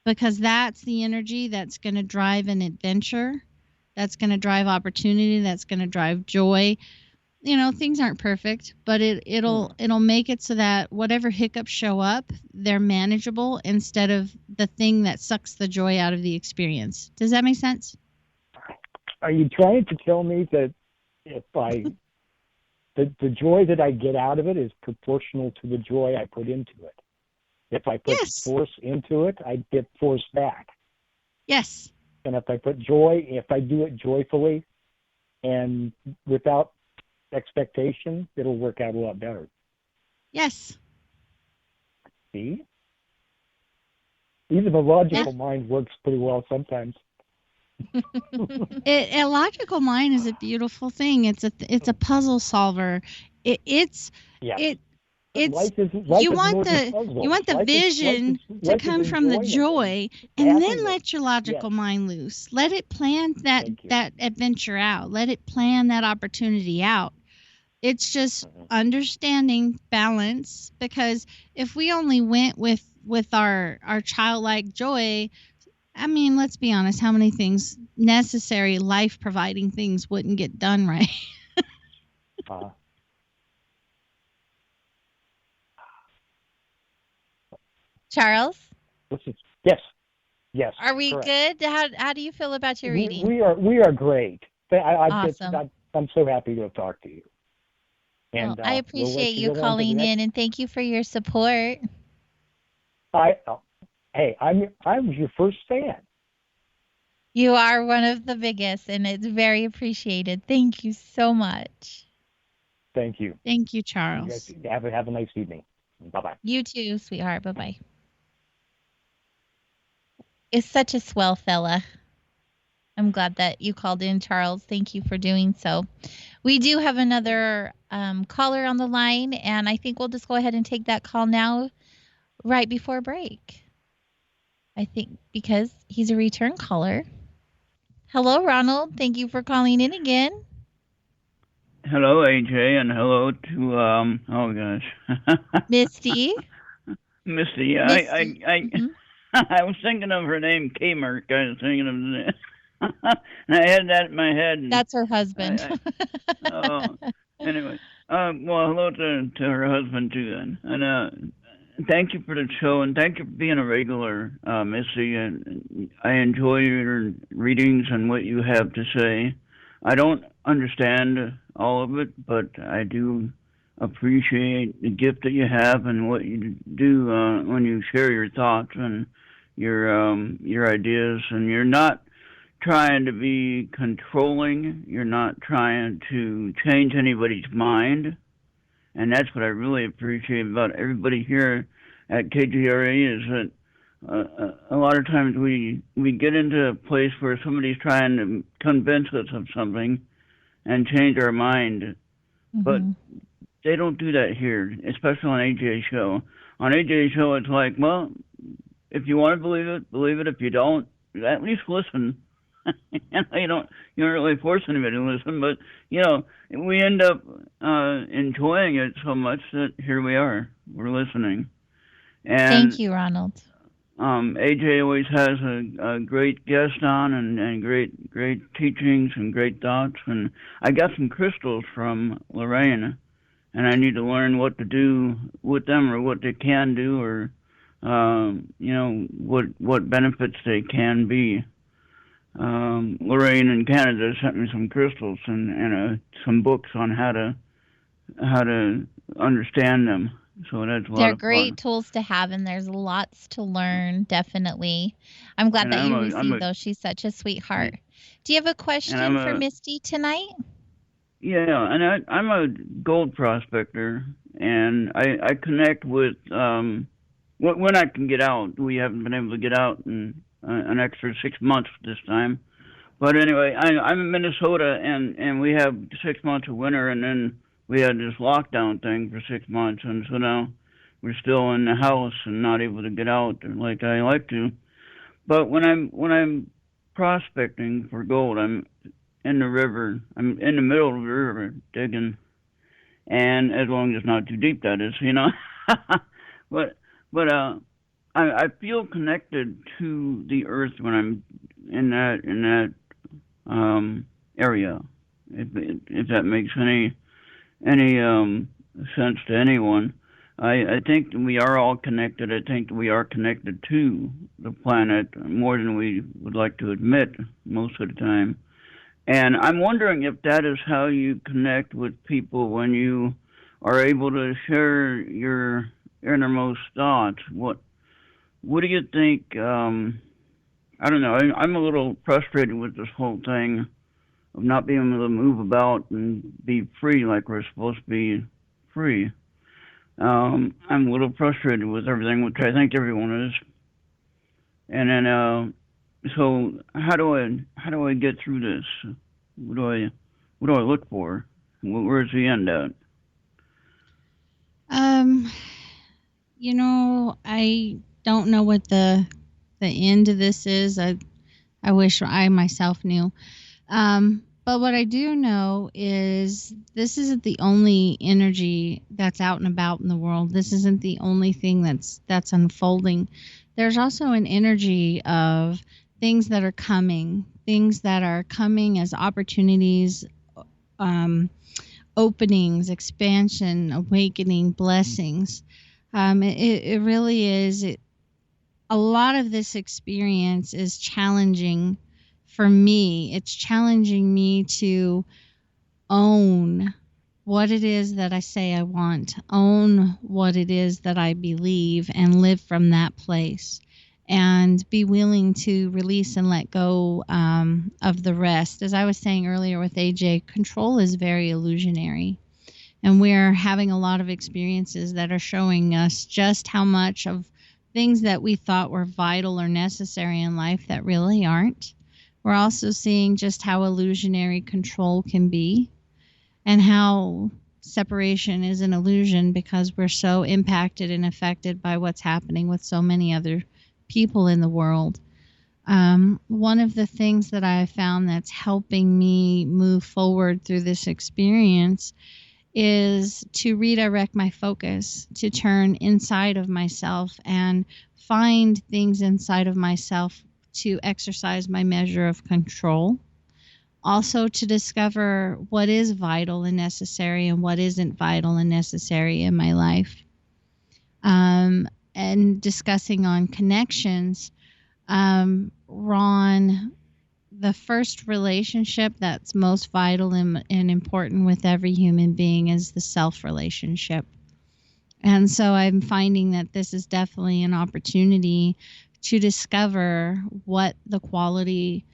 Because that's the energy that's going to drive an adventure, that's going to drive opportunity, that's going to drive joy. You know, things aren't perfect, but it'll make it so that whatever hiccups show up, they're manageable instead of the thing that sucks the joy out of the experience. Does that make sense? Are you trying to tell me that if the joy that I get out of it is proportional to the joy I put into it? If I put force into it, I get force back. Yes. And if I do it joyfully and without expectation, it'll work out a lot better. Yes. See? Even the logical mind works pretty well sometimes. A logical mind is a beautiful thing. It's a puzzle solver. Life is you want the vision to come from the joy, and then let your logical mind loose. Let it plan that adventure out. Let it plan that opportunity out. It's just understanding balance, because if we only went with our childlike joy, I mean, let's be honest, how many things, necessary life-providing things, wouldn't get done right? Charles? Yes. Are we correct. good? How do you feel about your reading? We are great. Awesome. I'm so happy to have talked to you. And I appreciate you calling in, and thank you for your support. I'm your first fan. You are one of the biggest, and it's very appreciated. Thank you so much. Thank you. Thank you, Charles. You guys have a nice evening. Bye-bye. You too, sweetheart. Bye-bye. Is such a swell fella. I'm glad that you called in, Charles. Thank you for doing so. We do have another caller on the line, and I think we'll just go ahead and take that call now, right before break. I think because he's a return caller. Hello, Ronald. Thank you for calling in again. Hello, AJ, and hello to oh gosh, Misty. Misty. I was thinking of her name, Merck. I was thinking of and I had that in my head. That's her husband. Anyway, well, hello to her husband too, then. And thank you for the show, and thank you for being a regular, Misty. And I enjoy your readings and what you have to say. I don't understand all of it, but I do appreciate the gift that you have and what you do when you share your thoughts and your ideas. And you're not trying to be controlling. You're not trying to change anybody's mind. And that's what I really appreciate about everybody here at KGRA is that a lot of times we get into a place where somebody's trying to convince us of something and change our mind. Mm-hmm. But they don't do that here, especially on AJ's show. On AJ's show, it's like, well, if you want to believe it, believe it. If you don't, at least listen. You don't really force anybody to listen, but we end up enjoying it so much that here we are, we're listening. And thank you, Ronald. AJ always has a great guest on and great teachings and great thoughts. And I got some crystals from Lorraine, and I need to learn what to do with them or what they can do or what benefits they can be. Lorraine in Canada sent me some crystals and some books on how to understand them. So that's a lot They're of great fun. tools to have, and there's lots to learn. Definitely, I'm glad that you received those. She's such a sweetheart. Do you have a question for Misty tonight? Yeah, and I'm a gold prospector, and I connect with when I can get out. We haven't been able to get out in an extra 6 months this time. But anyway, I'm in Minnesota, and we have 6 months of winter, and then we had this lockdown thing for 6 months, and so now we're still in the house and not able to get out like I like to. But when I'm prospecting for gold, I'm in the river. I'm in the middle of the river digging, and as long as it's not too deep, that is, But I feel connected to the earth when I'm in that area. If that makes any sense to anyone, I think that we are all connected. I think that we are connected to the planet more than we would like to admit most of the time. And I'm wondering if that is how you connect with people when you are able to share your innermost thoughts. What do you think? I don't know. I'm a little frustrated with this whole thing of not being able to move about and be free like we're supposed to be free. I'm a little frustrated with everything, which I think everyone is. And then, so how do I get through this? What do I look for? Where's the end at? I don't know what the end of this is. I wish I myself knew. But what I do know is this isn't the only energy that's out and about in the world. This isn't the only thing that's unfolding. There's also an energy of things that are coming as opportunities, openings, expansion, awakening, blessings. It really is. A lot of this experience is challenging for me. It's challenging me to own what it is that I say I want, own what it is that I believe, and live from that place, and be willing to release and let go of the rest. As I was saying earlier with AJ, control is very illusionary. And we're having a lot of experiences that are showing us just how much of things that we thought were vital or necessary in life that really aren't. We're also seeing just how illusionary control can be, and how separation is an illusion because we're so impacted and affected by what's happening with so many other people in the world. One of the things that I found that's helping me move forward through this experience is to redirect my focus, to turn inside of myself and find things inside of myself to exercise my measure of control. Also to discover what is vital and necessary and what isn't vital and necessary in my life. and discussing on connections, Ron, the first relationship that's most vital and important with every human being is the self relationship. And so I'm finding that this is definitely an opportunity to discover what the quality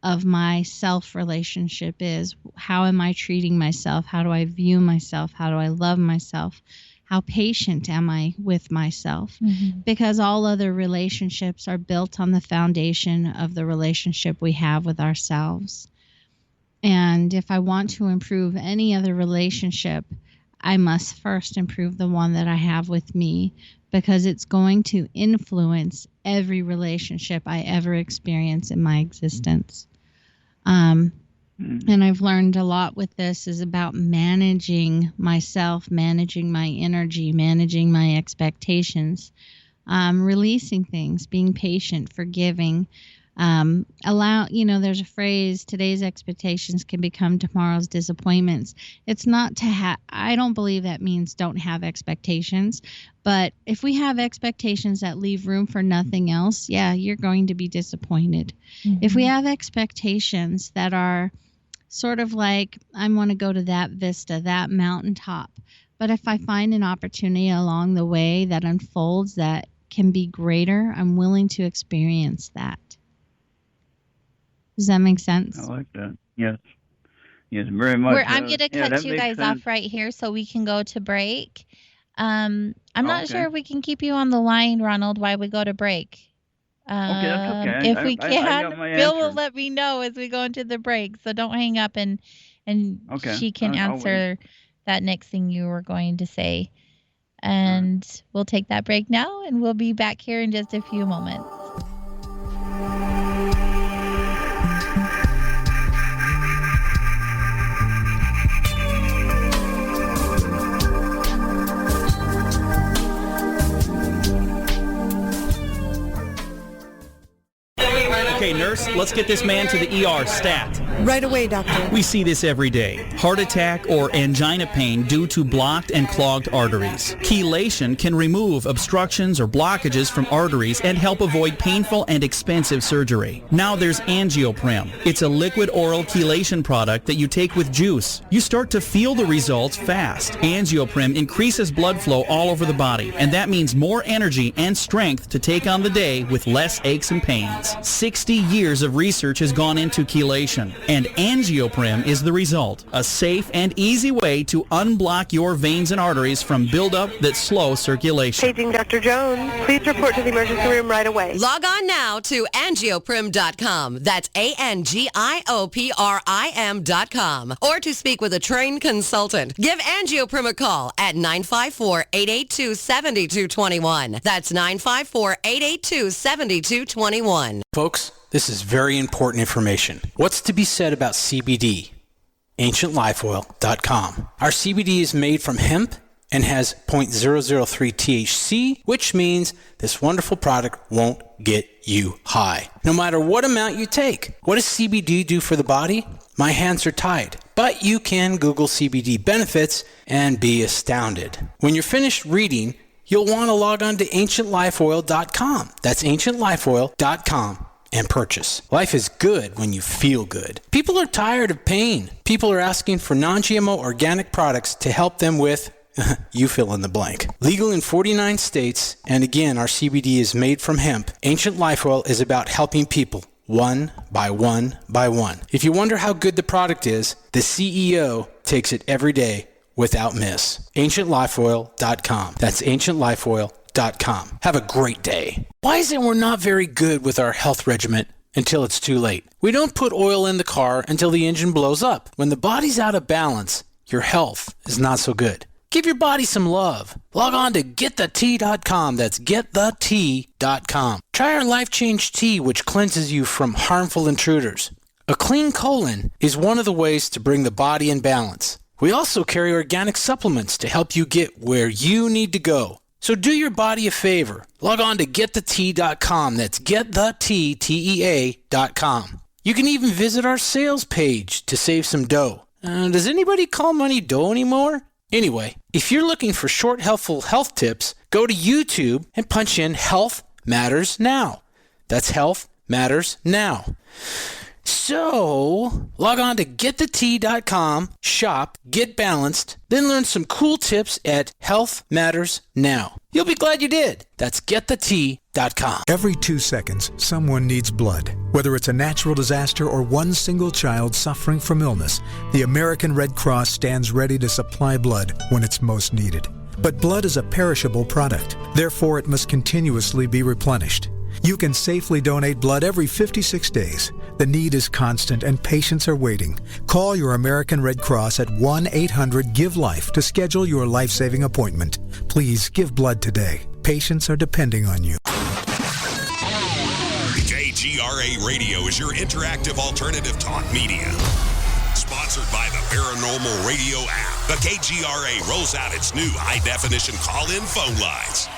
of my self relationship is. How am I treating myself? How do I view myself? How do I love myself? How patient am I with myself? Mm-hmm. Because all other relationships are built on the foundation of the relationship we have with ourselves. And if I want to improve any other relationship, I must first improve the one that I have with me, because it's going to influence every relationship I ever experience in my existence. And I've learned a lot with this is about managing myself, managing my energy, managing my expectations, releasing things, being patient, forgiving, there's a phrase, today's expectations can become tomorrow's disappointments. It's not to I don't believe that means don't have expectations, but if we have expectations that leave room for nothing else, yeah, you're going to be disappointed. Mm-hmm. If we have expectations that are sort of like, I want to go to that vista, that mountaintop, but if I find an opportunity along the way that unfolds that can be greater, I'm willing to experience that. Does that make sense? I like that. Yes. Yes, very much. I'm going to cut you guys off right here so we can go to break. I'm not sure if we can keep you on the line, Ronald, while we go to break. Okay, that's okay. If we can, Bill will let me know as we go into the break. So don't hang up, and she can answer that next thing you were going to say. And we'll take that break now, and we'll be back here in just a few moments. Okay, nurse, let's get this man to the ER stat. Right away, doctor. We see this every day. Heart attack or angina pain due to blocked and clogged arteries. Chelation can remove obstructions or blockages from arteries and help avoid painful and expensive surgery. Now there's Angioprim. It's a liquid oral chelation product that you take with juice. You start to feel the results fast. Angioprim increases blood flow all over the body, and that means more energy and strength to take on the day with less aches and pains. 60 years of research has gone into chelation, and Angioprim is the result. A safe and easy way to unblock your veins and arteries from buildup that slow circulation. Paging Dr. Jones. Please report to the emergency room right away. Log on now to angioprim.com. That's ANGIOPRIM.com. Or to speak with a trained consultant. Give Angioprim a call at 954-882-7221. That's 954-882-7221. Folks, this is very important information. What's to be said about CBD? AncientLifeOil.com. Our CBD is made from hemp and has 0.003 THC, which means this wonderful product won't get you high, no matter what amount you take. What does CBD do for the body? My hands are tied, but you can Google CBD benefits and be astounded. When you're finished reading, you'll want to log on to AncientLifeOil.com. That's AncientLifeOil.com. and purchase. Life is good when you feel good. People are tired of pain. People are asking for non-GMO organic products to help them with, you fill in the blank. Legal in 49 states, and again, our CBD is made from hemp. Ancient Life Oil is about helping people one by one by one. If you wonder how good the product is, the CEO takes it every day without miss. AncientLifeOil.com. That's AncientLifeOil.com. Have a great day. Why is it we're not very good with our health regimen until it's too late? We don't put oil in the car until the engine blows up. When the body's out of balance, your health is not so good. Give your body some love. Log on to GetTheT.com. That's GetTheT.com. Try our Life Change Tea, which cleanses you from harmful intruders. A clean colon is one of the ways to bring the body in balance. We also carry organic supplements to help you get where you need to go. So do your body a favor. Log on to GetTheT.com. That's GetTheT.com. You can even visit our sales page to save some dough. Does anybody call money dough anymore? Anyway, if you're looking for short, helpful health tips, go to YouTube and punch in Health Matters Now. That's Health Matters Now. So, log on to getthetea.com, shop, get balanced, then learn some cool tips at Health Matters Now. You'll be glad you did. That's getthetea.com. Every 2 seconds, someone needs blood. Whether it's a natural disaster or one single child suffering from illness, the American Red Cross stands ready to supply blood when it's most needed. But blood is a perishable product. Therefore, it must continuously be replenished. You can safely donate blood every 56 days. The need is constant and patients are waiting. Call your American Red Cross at 1-800-GIVE-LIFE to schedule your life-saving appointment. Please give blood today. Patients are depending on you. KGRA Radio is your interactive alternative talk media. Sponsored by the Paranormal Radio app, the KGRA rolls out its new high-definition call-in phone lines.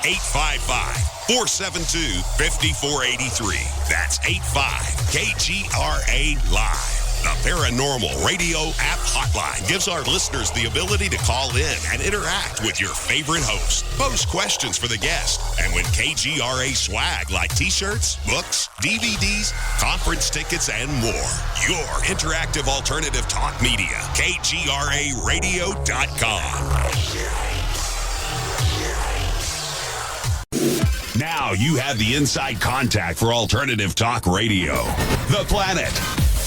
855-472-5483. That's 85-KGRA-LIVE. The Paranormal Radio app hotline gives our listeners the ability to call in and interact with your favorite host. Post questions for the guest. And win KGRA swag like t-shirts, books, DVDs, conference tickets, and more. Your interactive alternative talk media. KGRARadio.com. Now you have the inside contact for alternative talk radio. The Planet.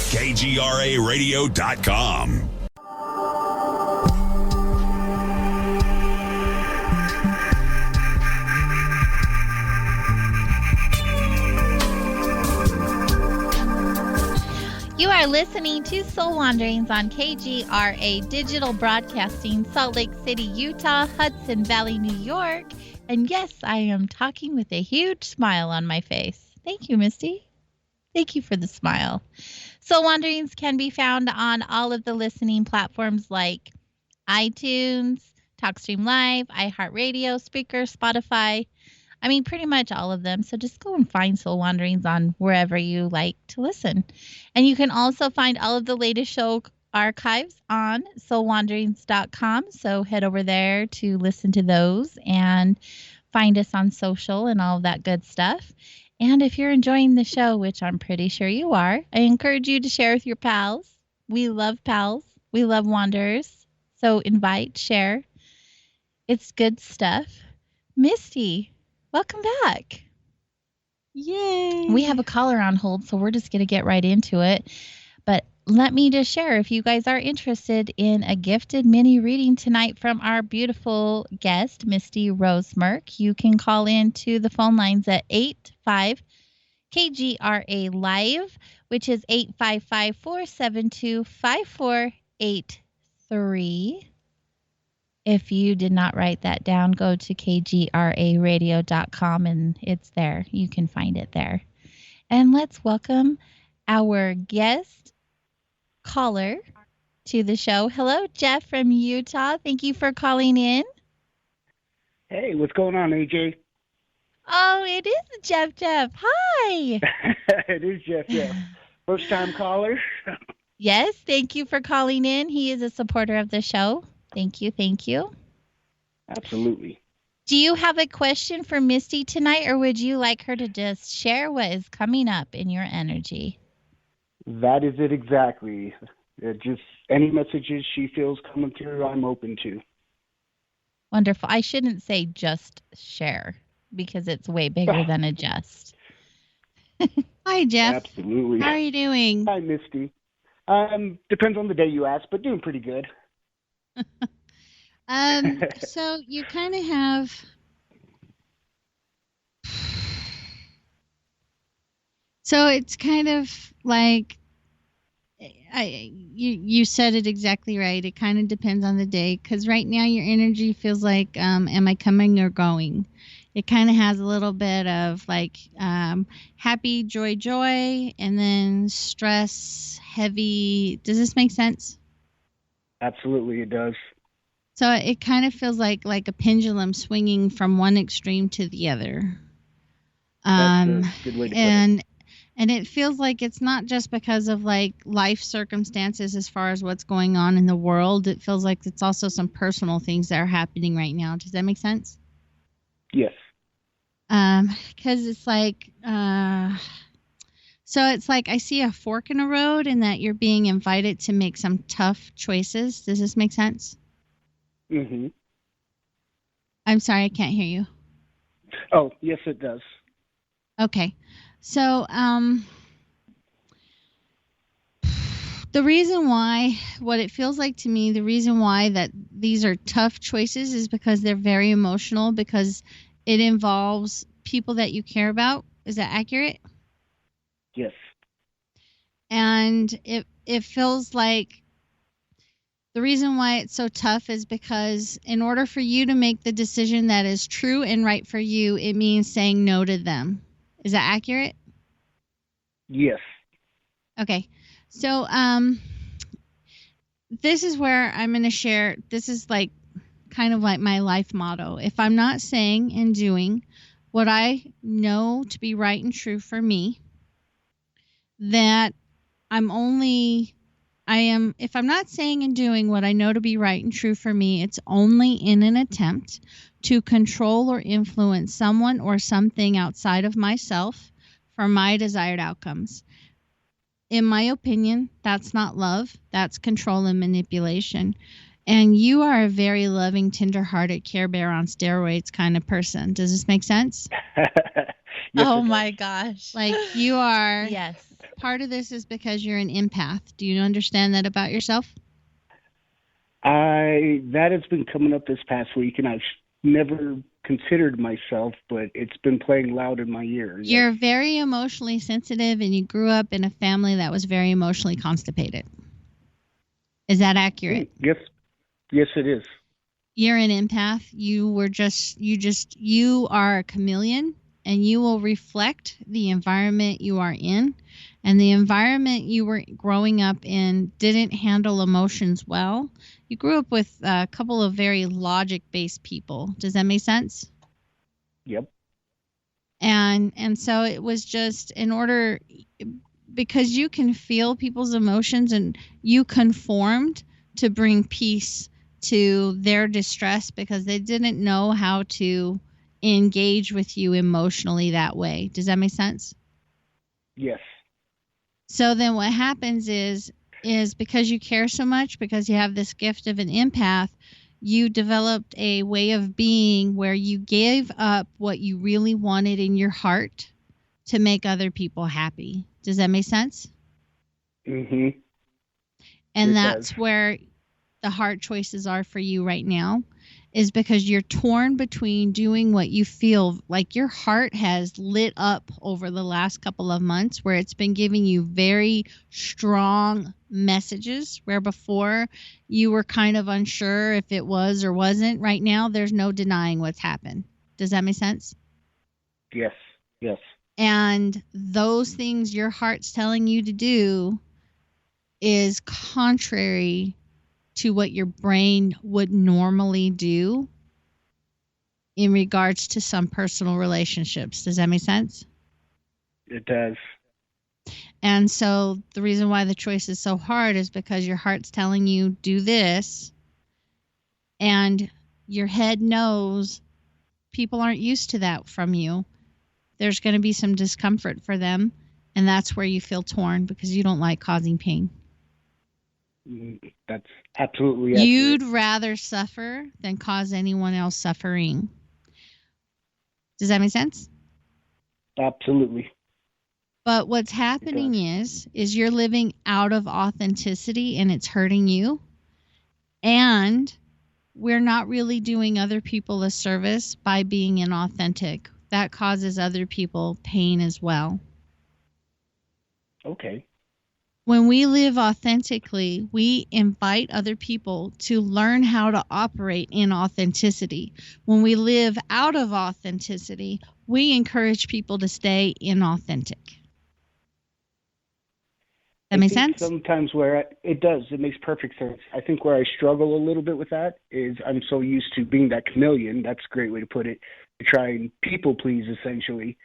KGRARadio.com. You are listening to Soul Wanderings on KGRA Digital Broadcasting, Salt Lake City, Utah, Hudson Valley, New York. And yes, I am talking with a huge smile on my face. Thank you, Misty. Thank you for the smile. Soul Wanderings can be found on all of the listening platforms like iTunes, TalkStream Live, iHeartRadio, Spreaker, Spotify. I mean, pretty much all of them. So just go and find Soul Wanderings on wherever you like to listen. And you can also find all of the latest show archives on soulwanderings.com. So head over there to listen to those and find us on social and all of that good stuff. And if you're enjoying the show, which I'm pretty sure you are, I encourage you to share with your pals. We love pals. We love wanderers. So invite, share. It's good stuff. Misty, welcome back. Yay. We have a caller on hold, so we're just going to get right into it. But let me just share, if you guys are interested in a gifted mini reading tonight from our beautiful guest, Misty Rose Merck, you can call in to the phone lines at 85-KGRA Live, which is 855-472-5483. If you did not write that down, go to kgraradio.com and it's there. You can find it there. And let's welcome our guest caller to the show. Hello, Jeff from Utah. Thank you for calling in. Hey, what's going on, AJ? Oh, it is Jeff. Hi. It is Jeff. First time caller. Yes, thank you for calling in. He is a supporter of the show. Thank you. Absolutely. Do you have a question for Misty tonight, or would you like her to just share what is coming up in your energy? That is it exactly. Just any messages she feels coming through, I'm open to. Wonderful. I shouldn't say just share because it's way bigger than a just. Hi, Jeff. Absolutely. How are you doing? Hi, Misty. Depends on the day you ask, but doing pretty good. So you kind of have... So it's kind of like, you said it exactly right. It kind of depends on the day, because right now your energy feels like, am I coming or going? It kind of has a little bit of like happy, joy, and then stress, heavy. Does this make sense? Absolutely, it does. So it kind of feels like a pendulum swinging from one extreme to the other. That's a good way to put it. And it feels like it's not just because of like life circumstances as far as what's going on in the world. It feels like it's also some personal things that are happening right now. Does that make sense? Yes. Because it's like, so it's like I see a fork in a road and that you're being invited to make some tough choices. Does this make sense? Mm-hmm. I'm sorry, I can't hear you. Oh, yes, it does. Okay. So, the reason why, what it feels like to me, the reason why that these are tough choices is because they're very emotional, because it involves people that you care about. Is that accurate? Yes. And it feels like the reason why it's so tough is because in order for you to make the decision that is true and right for you, it means saying no to them. Is that accurate? Yes. Okay. So, this is where I'm going to share. This is like kind of like my life motto. If I'm not saying and doing what I know to be right and true for me, that if I'm not saying and doing what I know to be right and true for me, it's only in an attempt to control or influence someone or something outside of myself for my desired outcomes. In my opinion, that's not love. That's control and manipulation. And you are a very loving, tender-hearted Care Bear on steroids kind of person. Does this make sense? Oh my gosh. Like you are. Yes. Part of this is because you're an empath. Do you understand that about yourself? That has been coming up this past week, and I've never considered myself, but it's been playing loud in my ears. You're very emotionally sensitive, and you grew up in a family that was very emotionally constipated. Is that accurate? Yes. Yes, it is. You're an empath. You are a chameleon, and you will reflect the environment you are in. And the environment you were growing up in didn't handle emotions well. You grew up with a couple of very logic-based people. Does that make sense? Yep. And so it was just because you can feel people's emotions, and you conformed to bring peace to their distress because they didn't know how to engage with you emotionally that way. Does that make sense? Yes. So then what happens is because you care so much, because you have this gift of an empath, you developed a way of being where you gave up what you really wanted in your heart to make other people happy. Does that make sense? Mm-hmm. And that's where the hard choices are for you right now, is because you're torn between doing what you feel like your heart has lit up over the last couple of months, where it's been giving you very strong messages, where before you were kind of unsure if it was or wasn't. Right now, there's no denying what's happened. Does that make sense? Yes. Yes. And those things your heart's telling you to do is contrary to what your brain would normally do in regards to some personal relationships. Does that make sense? It does. And so the reason why the choice is so hard is because your heart's telling you do this, and your head knows people aren't used to that from you. There's going to be some discomfort for them, and that's where you feel torn because you don't like causing pain. That's absolutely accurate. You'd rather suffer than cause anyone else suffering. Does that make sense? Absolutely. But what's happening is you're living out of authenticity, and it's hurting you. And we're not really doing other people a service by being inauthentic. That causes other people pain as well. Okay. When we live authentically, we invite other people to learn how to operate in authenticity. When we live out of authenticity, we encourage people to stay inauthentic. That makes sense? Sometimes it does. It makes perfect sense. I think where I struggle a little bit with that is I'm so used to being that chameleon. That's a great way to put it. To try and people please, essentially,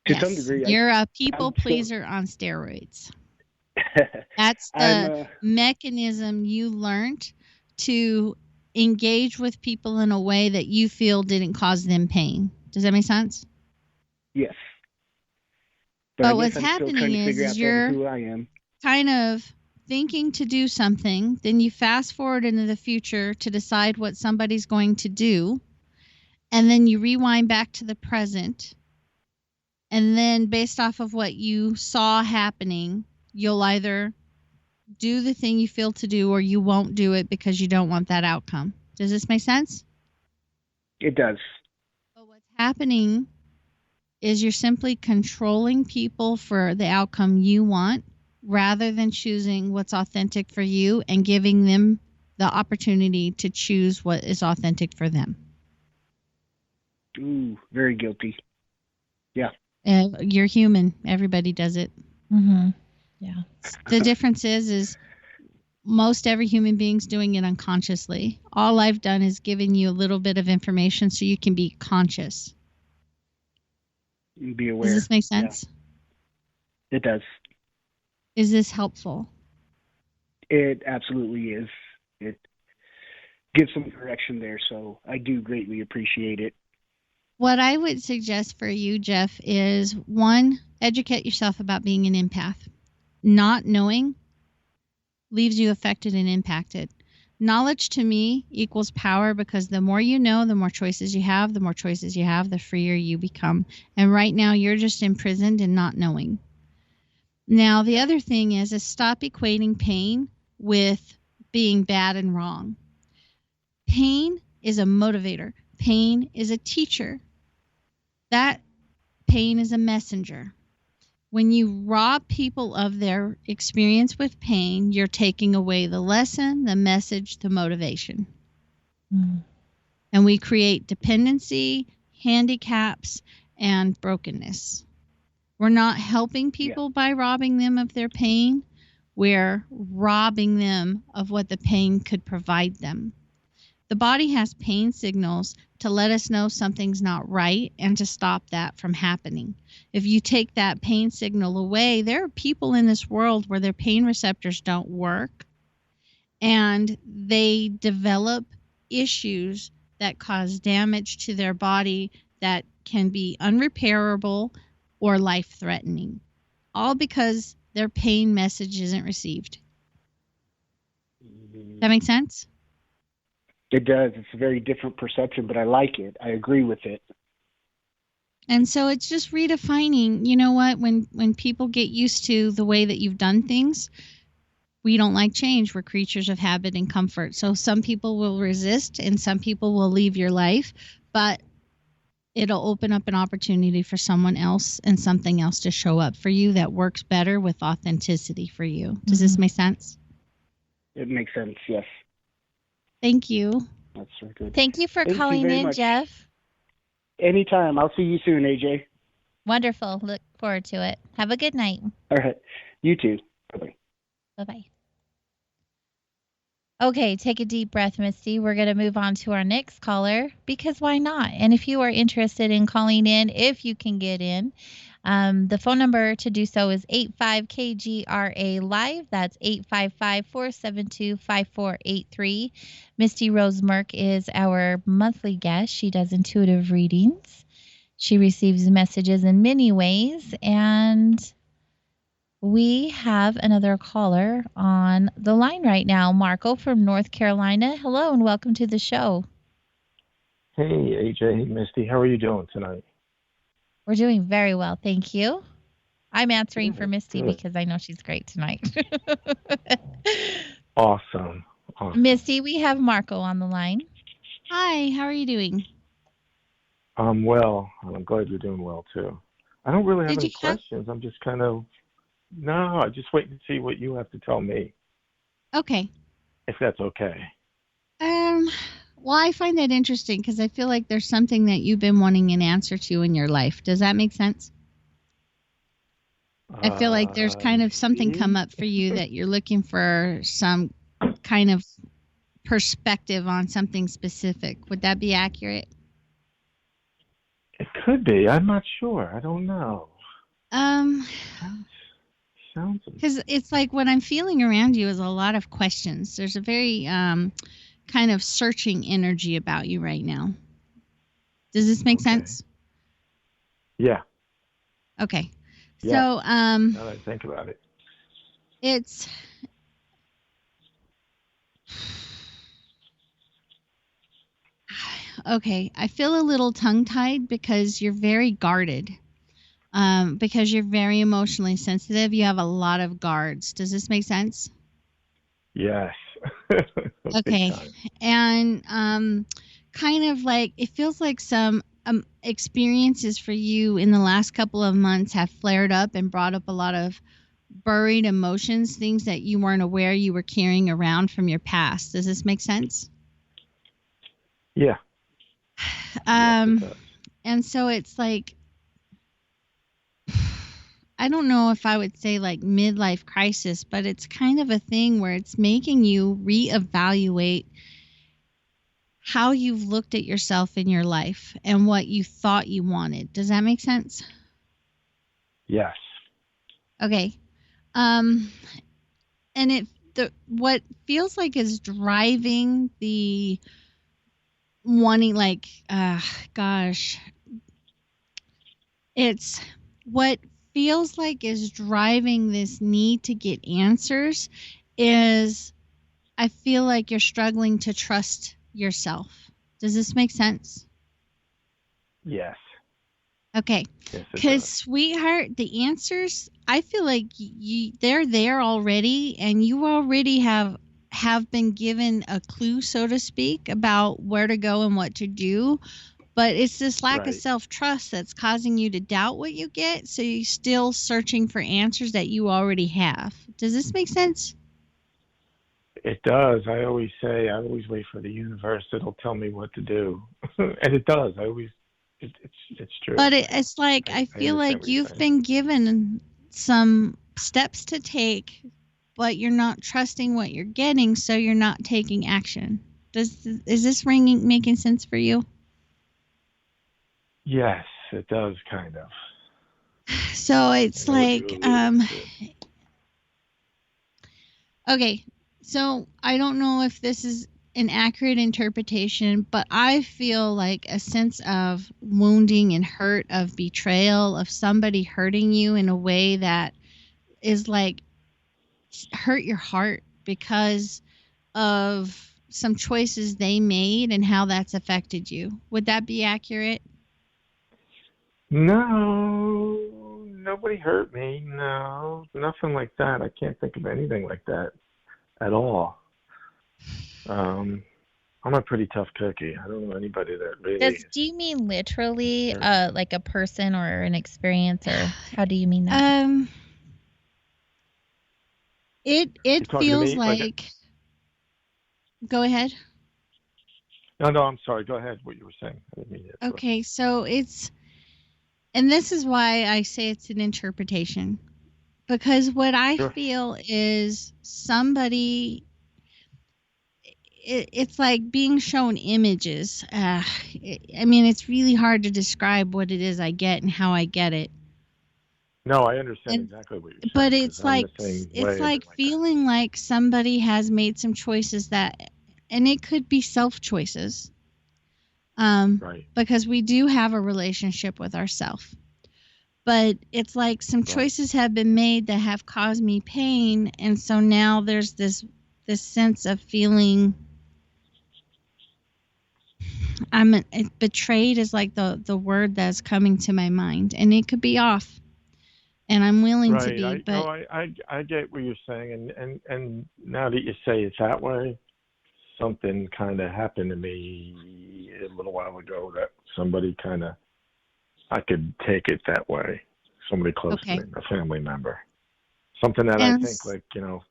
To some degree. You're a people I'm still- pleaser on steroids. That's the mechanism you learned to engage with people in a way that you feel didn't cause them pain. Does that make sense? Yes. But I what's guess I'm still happening trying to figure out you're who I am. kind of thinking to do something, then you fast forward into the future to decide what somebody's going to do, and then you rewind back to the present, and then based off of what you saw happening, you'll either do the thing you feel to do or you won't do it because you don't want that outcome. Does this make sense? It does. But what's happening is you're simply controlling people for the outcome you want rather than choosing what's authentic for you and giving them the opportunity to choose what is authentic for them. Ooh, very guilty. Yeah. You're human. Everybody does it. Mm-hmm. Yeah. The difference is most every human being's doing it unconsciously. All I've done is given you a little bit of information so you can be conscious. Be aware. Does this make sense? Yeah. It does. Is this helpful? It absolutely is. It gives some direction there, so I do greatly appreciate it. What I would suggest for you, Jeff, is one, educate yourself about being an empath. Not knowing leaves you affected and impacted. Knowledge to me equals power because the more you know, the more choices you have. The more choices you have, the freer you become. And right now, you're just imprisoned in not knowing. Now, the other thing is stop equating pain with being bad and wrong. Pain is a motivator. Pain is a teacher. That pain is a messenger. When you rob people of their experience with pain, you're taking away the lesson, the message, the motivation. Mm. And we create dependency, handicaps, and brokenness. We're not helping people by robbing them of their pain. We're robbing them of what the pain could provide them. The body has pain signals to let us know something's not right and to stop that from happening. If you take that pain signal away, there are people in this world where their pain receptors don't work and they develop issues that cause damage to their body that can be unrepairable or life-threatening, all because their pain message isn't received. That make sense? It does. It's a very different perception, but I like it. I agree with it. And so it's just redefining, you know what, when people get used to the way that you've done things, we don't like change. We're creatures of habit and comfort. So some people will resist and some people will leave your life, but it'll open up an opportunity for someone else and something else to show up for you that works better with authenticity for you. Does this make sense? It makes sense, yes. Thank you. That's so good. Thank you for calling in, much. Jeff. Anytime. I'll see you soon, AJ. Wonderful. Look forward to it. Have a good night. All right. You too. Bye-bye. Bye-bye. Okay, take a deep breath, Misty. We're going to move on to our next caller because why not? And if you are interested in calling in, if you can get in, the phone number to do so is 85KGRA Live. That's 855-472-5483. Misty Rose Merck is our monthly guest. She does intuitive readings. She receives messages in many ways, and we have another caller on the line right now. Marco from North Carolina. Hello and welcome to the show. Hey, AJ. Hey, Misty. How are you doing tonight? We're doing very well, thank you. I'm answering for Misty because I know she's great tonight. Awesome. Misty, we have Marco on the line. Hi, how are you doing? I'm well, and I'm glad you're doing well, too. I don't really have Did any you have- questions. I'm just kind of, no, I just wait to see what you have to tell me, Okay. if that's okay. Well, I find that interesting because I feel like there's something that you've been wanting an answer to in your life. Does that make sense? I feel like there's kind of something come up for you that you're looking for some kind of perspective on something specific. Would that be accurate? It could be. I'm not sure. I don't know. Um, Sounds. Because it's like what I'm feeling around you is a lot of questions. There's a very kind of searching energy about you right now. Does this make sense? Yeah. Okay. Yeah. So Now that I think about it. it's okay. I feel a little tongue-tied because you're very guarded. Because you're very emotionally sensitive, you have a lot of guards. Does this make sense? Yes. Okay. And kind of like it feels like some experiences for you in the last couple of months have flared up and brought up a lot of buried emotions, things that you weren't aware you were carrying around from your past. Does this make sense? Yeah. And so it's like I don't know if I would say like midlife crisis, but it's kind of a thing where it's making you reevaluate how you've looked at yourself in your life and what you thought you wanted. Does that make sense? Yes. Okay. And what feels like is driving the wanting like gosh, it's what feels like is driving this need to get answers is I feel like you're struggling to trust yourself. Does this make sense? Yes. Okay. Yes, Because, sweetheart, the answers, I feel like they're there already, and you already have been given a clue, so to speak, about where to go and what to do. But it's this lack of self-trust that's causing you to doubt what you get, so you're still searching for answers that you already have. Does this make sense? It does. I always wait for the universe. It'll tell me what to do. And it does. It's true. But it's like I feel like you've been given some steps to take, but you're not trusting what you're getting, so you're not taking action. Is this making sense for you? Yes, it does kind of. So it's like okay. So I don't know if this is an accurate interpretation, but I feel like a sense of wounding and hurt, of betrayal, of somebody hurting you in a way that is like hurt your heart because of some choices they made and how that's affected you. Would that be accurate? No, nobody hurt me. No, nothing like that. I can't think of anything like that at all. I'm a pretty tough cookie. I don't know anybody that really. Do you mean literally, like a person or an experience, or how do you mean that? It feels like. Go ahead. No, I'm sorry. Go ahead. What you were saying. I didn't mean to interrupt. Okay, so and this is why I say it's an interpretation, because what I feel is somebody. It's like being shown images. I mean, it's really hard to describe what it is I get and how I get it. No, I understand exactly what you're saying. But it's like feeling like somebody has made some choices that, and it could be self choices. Right. Because we do have a relationship with ourselves. But it's like some choices have been made that have caused me pain, and so now there's this sense of feeling betrayed is like the word that's coming to my mind, and it could be off, and I'm willing to be. I get what you're saying, and now that you say it that way, something kind of happened to me a little while ago that somebody I could take it that way. Somebody close to me, a family member. Something that I think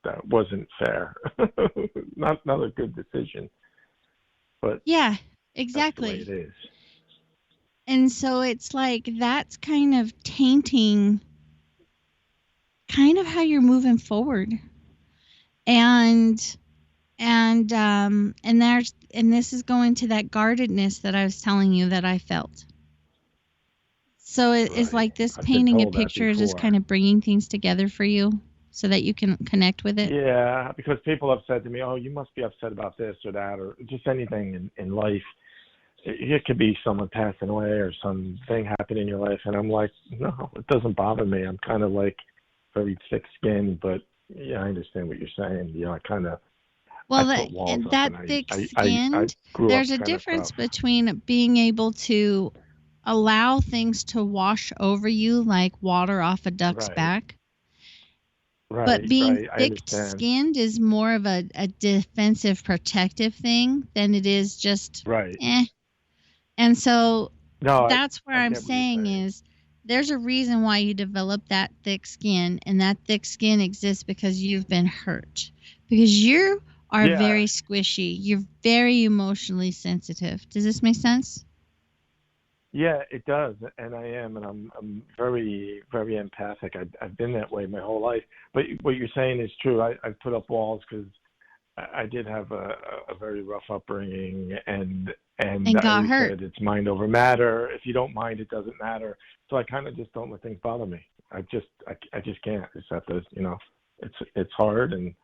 that wasn't fair. not a good decision. But yeah, exactly. That's the way it is. And so it's like that's kind of tainting kind of how you're moving forward. And this is going to that guardedness that I was telling you that I felt. So it is like this I've been painting a told that picture is just before. kind of bringing things together for you so that you can connect with it. Yeah, because people have said to me, "Oh, you must be upset about this or that, or just anything in life." It could be someone passing away or something happening in your life, and I'm like, no, it doesn't bother me. I'm kind of like very thick-skinned, but yeah, I understand what you're saying. You know, I kind of I Well, put walls up, that and I thick-skinned, grew up there's a kind of difference tough. between being able to allow things to wash over you like water off a duck's Right, back. But right, being right. I understand. thick-skinned is more of a defensive, protective thing than it is just Right. eh. And so No, that's where I I'm get what you're saying saying. is there's a reason why you develop that thick skin, and that thick skin exists because you've been hurt. Because you are Yeah, very squishy. You're very emotionally sensitive. Does this make sense? yeah, it does, and I am, and I'm very, very empathic. I've been that way my whole life. But what you're saying is true. I put up walls because I did have a very rough upbringing, and And I got always hurt. said it's mind over matter. If you don't mind, it doesn't matter. So I kind of just don't let things bother me. I just can't. It's have to, it's hard, and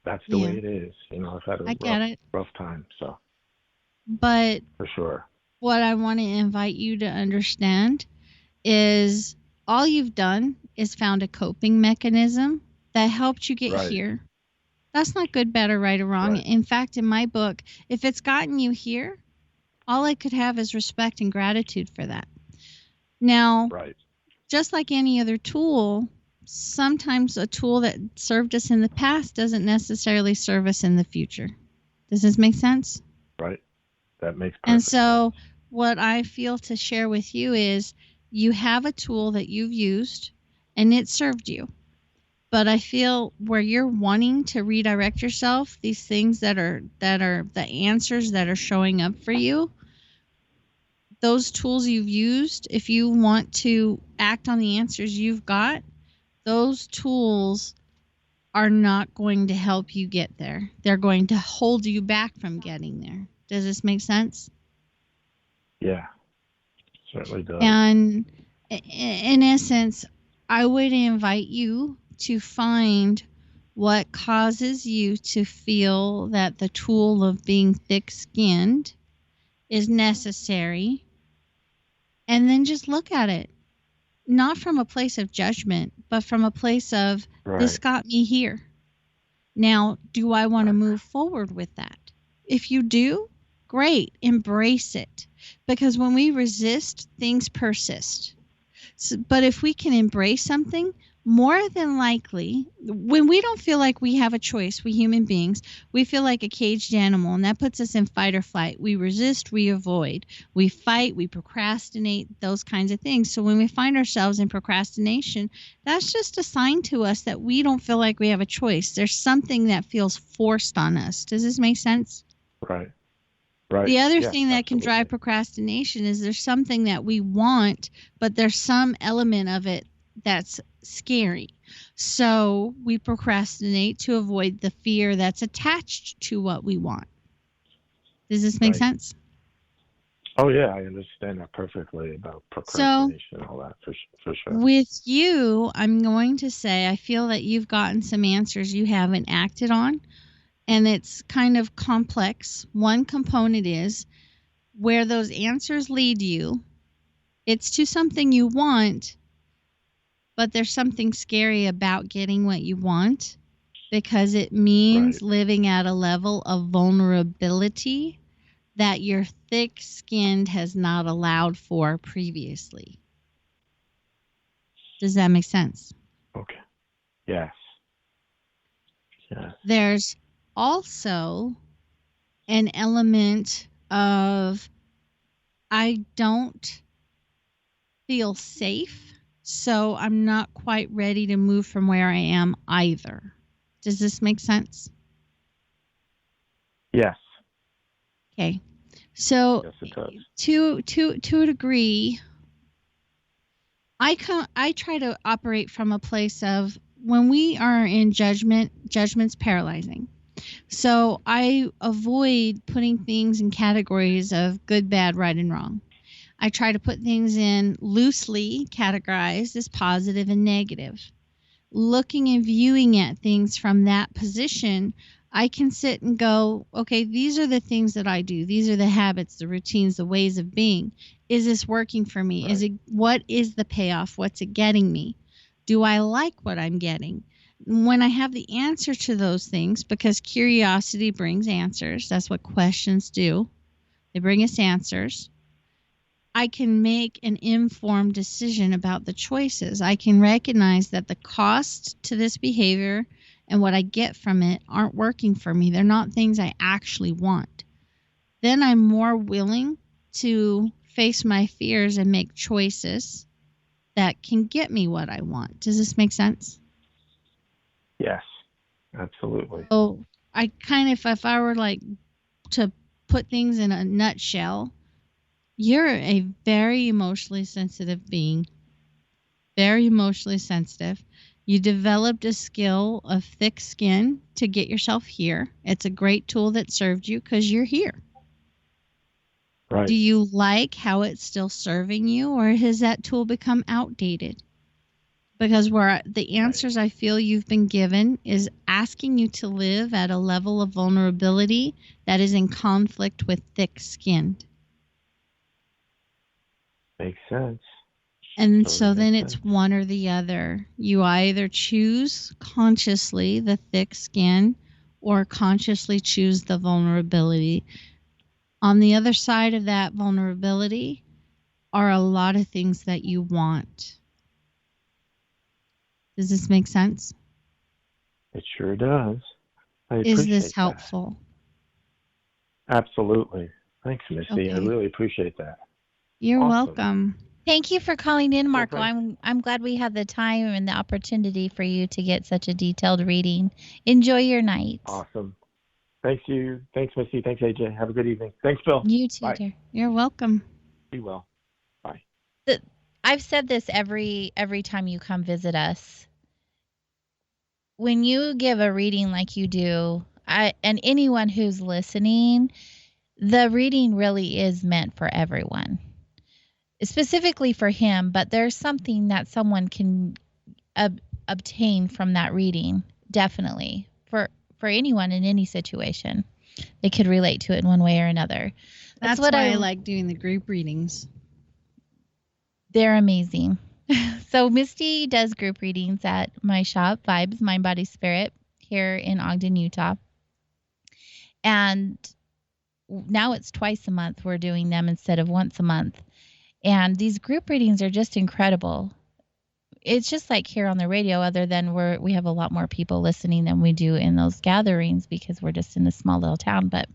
that's the Yeah, way it is. I've had I a get it. rough time, so But for sure. what I want to invite you to understand is all you've done is found a coping mechanism that helped you get Right, here. That's not good, bad, or right or wrong. right, In fact, in my book, if it's gotten you here, all I could have is respect and gratitude for that. Now, right, just like any other tool, sometimes a tool that served us in the past doesn't necessarily serve us in the future. Does this make sense? right. That makes And perfect so, sense. what I feel to share with you is you have a tool that you've used and it served you. But I feel where you're wanting to redirect yourself, these things that are the answers that are showing up for you, those tools you've used, if you want to act on the answers you've got, those tools are not going to help you get there. They're going to hold you back from getting there. Does this make sense? Yeah, certainly does. And in essence, I would invite you to find what causes you to feel that the tool of being thick-skinned is necessary, and then just look at it, not from a place of judgment, but from a place of this Right, got me here. Now, do I want to right, move forward with that? If you do, great, embrace it. Because when we resist, things persist. So, but if we can embrace something, more than likely, when we don't feel like we have a choice, we human beings, we feel like a caged animal, and that puts us in fight or flight. We resist, we avoid, we fight, we procrastinate, those kinds of things. So when we find ourselves in procrastination, that's just a sign to us that we don't feel like we have a choice. There's something that feels forced on us. Does this make sense? right, right. The other Yes, thing that can drive absolutely. procrastination is there's something that we want, but there's some element of it that's scary. So we procrastinate to avoid the fear that's attached to what we want. Does this make Right. sense? Oh yeah, I understand that perfectly about So procrastination and all that for sure. with you, I'm going to say I feel that you've gotten some answers you haven't acted on, and it's kind of complex. One component is where those answers lead you. It's to something you want, but there's something scary about getting what you want because it means Right, living at a level of vulnerability that your thick-skinned has not allowed for previously. Does that make sense? okay. Yes, yes, There's also an element of I don't feel safe, so I'm not quite ready to move from where I am either. Does this make sense? yes, Okay. So yes, it does. to a degree, I try to operate from a place of when we are in judgment, judgment's paralyzing. So I avoid putting things in categories of good, bad, right, and wrong. I try to put things in loosely categorized as positive and negative. Looking and viewing at things from that position, I can sit and go, okay, these are the things that I do. These are the habits, the routines, the ways of being. Is this working for me? Right. What is the payoff? What's it getting me? Do I like what I'm getting? When I have the answer to those things, because curiosity brings answers, that's what questions do. They bring us answers. I can make an informed decision about the choices. I can recognize that the cost to this behavior and what I get from it aren't working for me. They're not things I actually want. Then I'm more willing to face my fears and make choices that can get me what I want. Does this make sense? Yes, absolutely. So I kind of, if I were like to put things in a nutshell, you're a very emotionally sensitive being. Very emotionally sensitive. You developed a skill of thick skin to get yourself here. It's a great tool that served you because you're here. Right. Do you like how it's still serving you, or has that tool become outdated? Because where the answers I feel you've been given is asking you to live at a level of vulnerability that is in conflict with thick-skinned. Makes sense. And Totally so then makes it's sense. one or the other. You either choose consciously the thick skin or consciously choose the vulnerability. On the other side of that vulnerability are a lot of things that you want. Does this make sense? It sure does. I Is appreciate this that. helpful? Absolutely. Thanks, Misty. I Okay. really appreciate that. You're Awesome. welcome. Thank you for calling in, Marco. thanks. I'm glad we had the time and the opportunity for you to get such a detailed reading. Enjoy your night. Awesome. Thanks you. Thanks, Misty. Thanks, AJ. Have a good evening. Thanks, Bill. You too, Bye. dear. You're welcome. Be well. Bye. I've said this every time you come visit us. When you give a reading like you do, and anyone who's listening, the reading really is meant for everyone, specifically for him. But there's something that someone can obtain from that reading, definitely for anyone in any situation. They could relate to it in one way or another. That's what why I like doing the group readings. They're amazing. So Misty does group readings at my shop, Vibes, Mind, Body, Spirit, here in Ogden, Utah. And now it's twice a month we're doing them instead of once a month. And these group readings are just incredible. It's just like here on the radio, other than we have a lot more people listening than we do in those gatherings because we're just in a small little town. But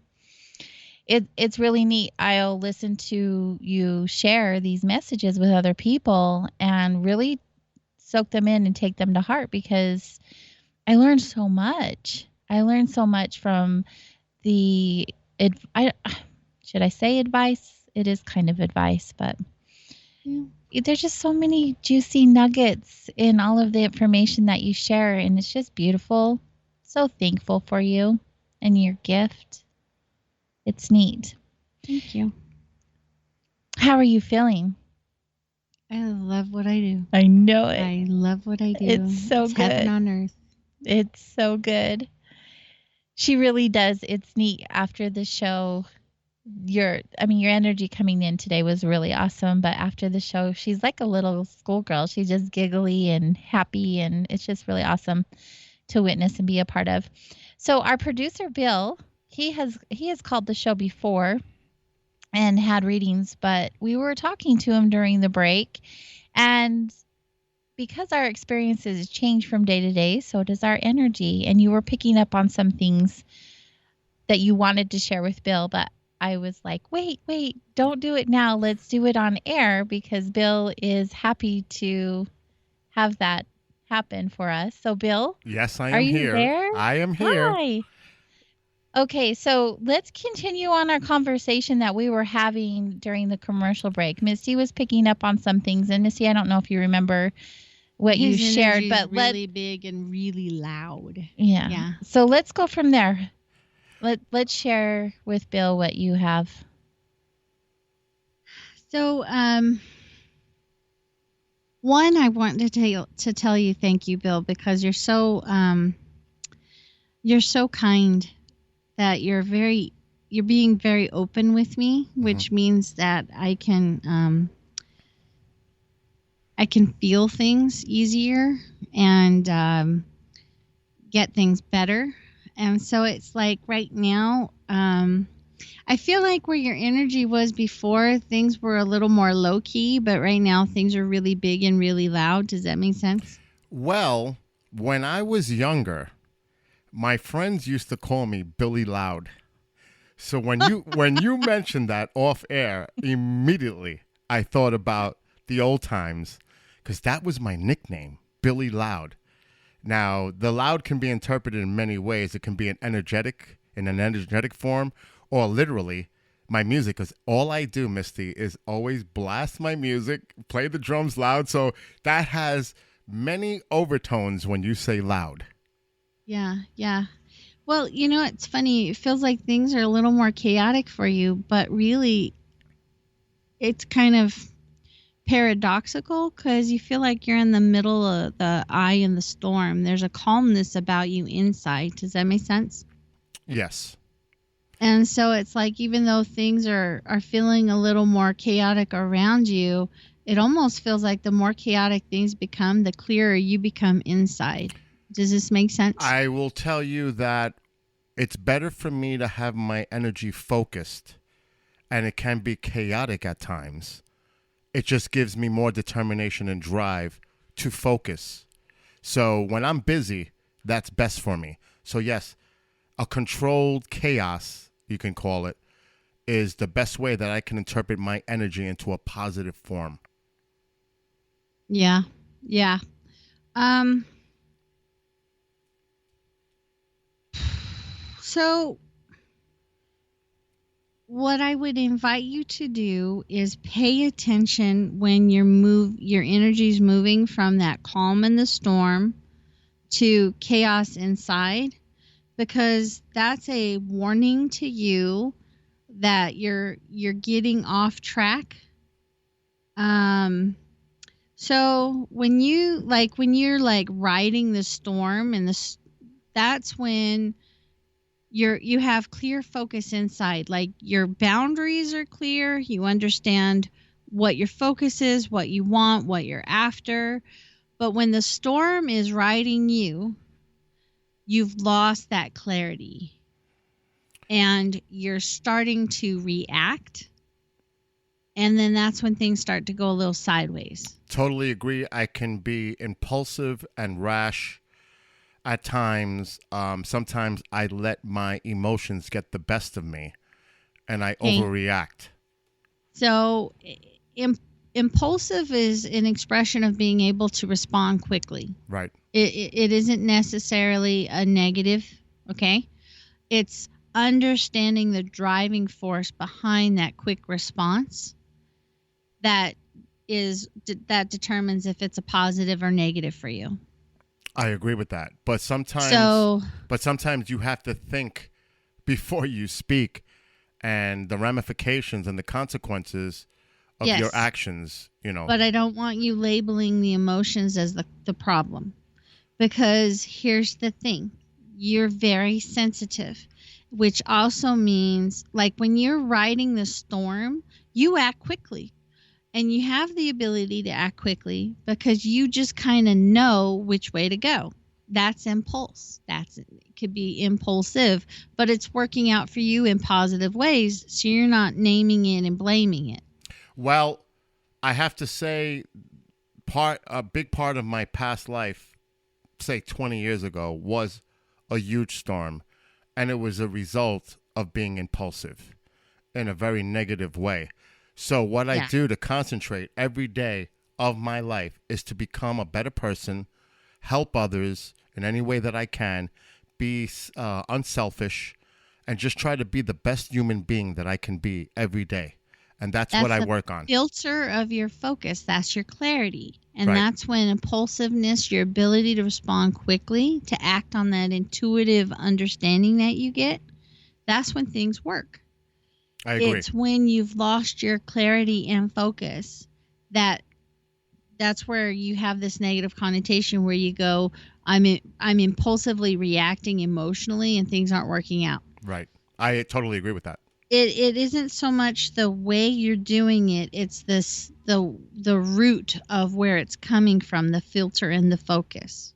it's really neat. I'll listen to you share these messages with other people and really soak them in and take them to heart, because I learned so much. I learned so much from should I say advice? It is kind of advice, but there's just so many juicy nuggets in all of the information that you share, and it's just beautiful. So thankful for you and your gift. It's neat. Thank you. How are you feeling? I love what I do. I know it. I love what I do. It's so good. Heaven on earth. It's so good. She really does. It's neat. After the show, your energy coming in today was really awesome. But after the show, she's like a little schoolgirl. She's just giggly and happy, and it's just really awesome to witness and be a part of. So our producer, Bill, he has called the show before and had readings, but we were talking to him during the break, and because our experiences change from day to day, so does our energy. And you were picking up on some things that you wanted to share with Bill, but I was like, wait, don't do it now. Let's do it on air, because Bill is happy to have that happen for us. So Bill? Yes, I am are you here. there? I am here. Hi. Okay, so let's continue on our conversation that we were having during the commercial break. Misty was picking up on some things, and Misty, I don't know if you remember what you shared, but really big and really loud. Yeah. So let's go from there. Let's share with Bill what you have. So, one, I want to tell you thank you, Bill, because you're so kind that you're being very open with me, which means that I can feel things easier and get things better. And so it's like right now, I feel like where your energy was before, things were a little more low key, but right now things are really big and really loud. Does that make sense? Well, when I was younger, my friends used to call me Billy Loud. So when you mentioned that off air, immediately I thought about the old times, because that was my nickname, Billy Loud. Now, the loud can be interpreted in many ways. It can be in an energetic form, or literally my music, because all I do, Misty, is always blast my music, play the drums loud. So that has many overtones when you say loud. Yeah, yeah. Well, it's funny. It feels like things are a little more chaotic for you, but really it's kind of paradoxical because you feel like you're in the middle of the eye in the storm. There's a calmness about you inside. Does that make sense? Yes. And so it's like even though things are feeling a little more chaotic around you, it almost feels like the more chaotic things become, the clearer you become inside. Does this make sense? I will tell you that it's better for me to have my energy focused, and it can be chaotic at times. It just gives me more determination and drive to focus. So when I'm busy, that's best for me. So yes, a controlled chaos, you can call it, is the best way that I can interpret my energy into a positive form. Yeah. Yeah. So what I would invite you to do is pay attention when your energy's moving from that calm in the storm to chaos inside, because that's a warning to you that you're getting off track. So when you're riding the storm and that's when you have clear focus inside, like your boundaries are clear, you understand what your focus is, what you want, what you're after. But when the storm is riding you, you've lost that clarity and you're starting to react. And then that's when things start to go a little sideways. Totally agree. I can be impulsive and rash at times. Sometimes I let my emotions get the best of me and I overreact. So impulsive is an expression of being able to respond quickly. Right. It isn't necessarily a negative, okay? It's understanding the driving force behind that quick response that determines if it's a positive or negative for you. I agree with that. But sometimes you have to think before you speak, and the ramifications and the consequences of your actions, But I don't want you labeling the emotions as the problem. Because here's the thing. You're very sensitive, which also means like when you're riding the storm, you act quickly. And you have the ability to act quickly because you just kind of know which way to go. That's impulse. It could be impulsive, but it's working out for you in positive ways. So you're not naming it and blaming it. Well, I have to say a big part of my past life, say 20 years ago, was a huge storm. And it was a result of being impulsive in a very negative way. So what I do to concentrate every day of my life is to become a better person, help others in any way that I can, be unselfish, and just try to be the best human being that I can be every day. And that's what I work on. Filter of your focus. That's your clarity. And that's when impulsiveness, your ability to respond quickly, to act on that intuitive understanding that you get, that's when things work. I agree. It's when you've lost your clarity and focus that's where you have this negative connotation where you go, I'm impulsively reacting emotionally and things aren't working out. Right. I totally agree with that. It isn't so much the way you're doing it, it's the root of where it's coming from, the filter and the focus.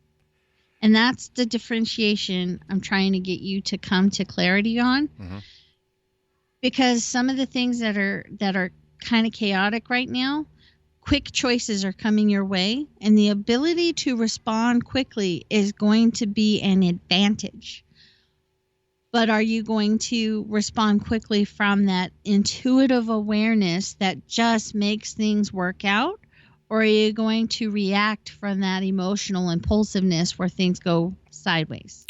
And that's the differentiation I'm trying to get you to come to clarity on. Mm-hmm. Because some of the things that are kind of chaotic right now, quick choices are coming your way, and the ability to respond quickly is going to be an advantage. But are you going to respond quickly from that intuitive awareness that just makes things work out? Or are you going to react from that emotional impulsiveness where things go sideways?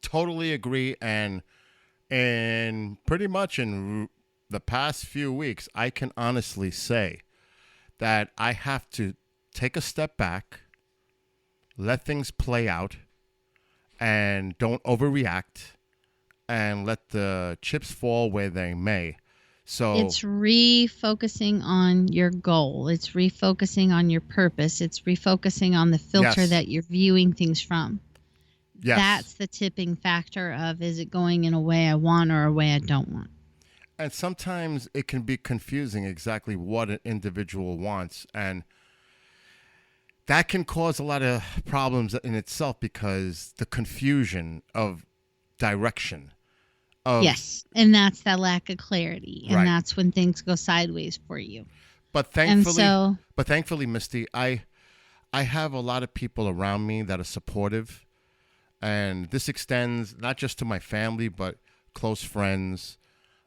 Totally agree. And pretty much in the past few weeks, I can honestly say that I have to take a step back, let things play out, and don't overreact, and let the chips fall where they may. So it's refocusing on your goal. It's refocusing on your purpose. It's refocusing on the filter Yes. that you're viewing things from. Yes. That's the tipping factor of, is it going in a way I want or a way I don't want? And sometimes it can be confusing exactly what an individual wants. And that can cause a lot of problems in itself because the confusion of direction. Yes. And that's that lack of clarity. And Right. that's when things go sideways for you. But thankfully, Misty, I have a lot of people around me that are supportive. And this extends not just to my family, but close friends,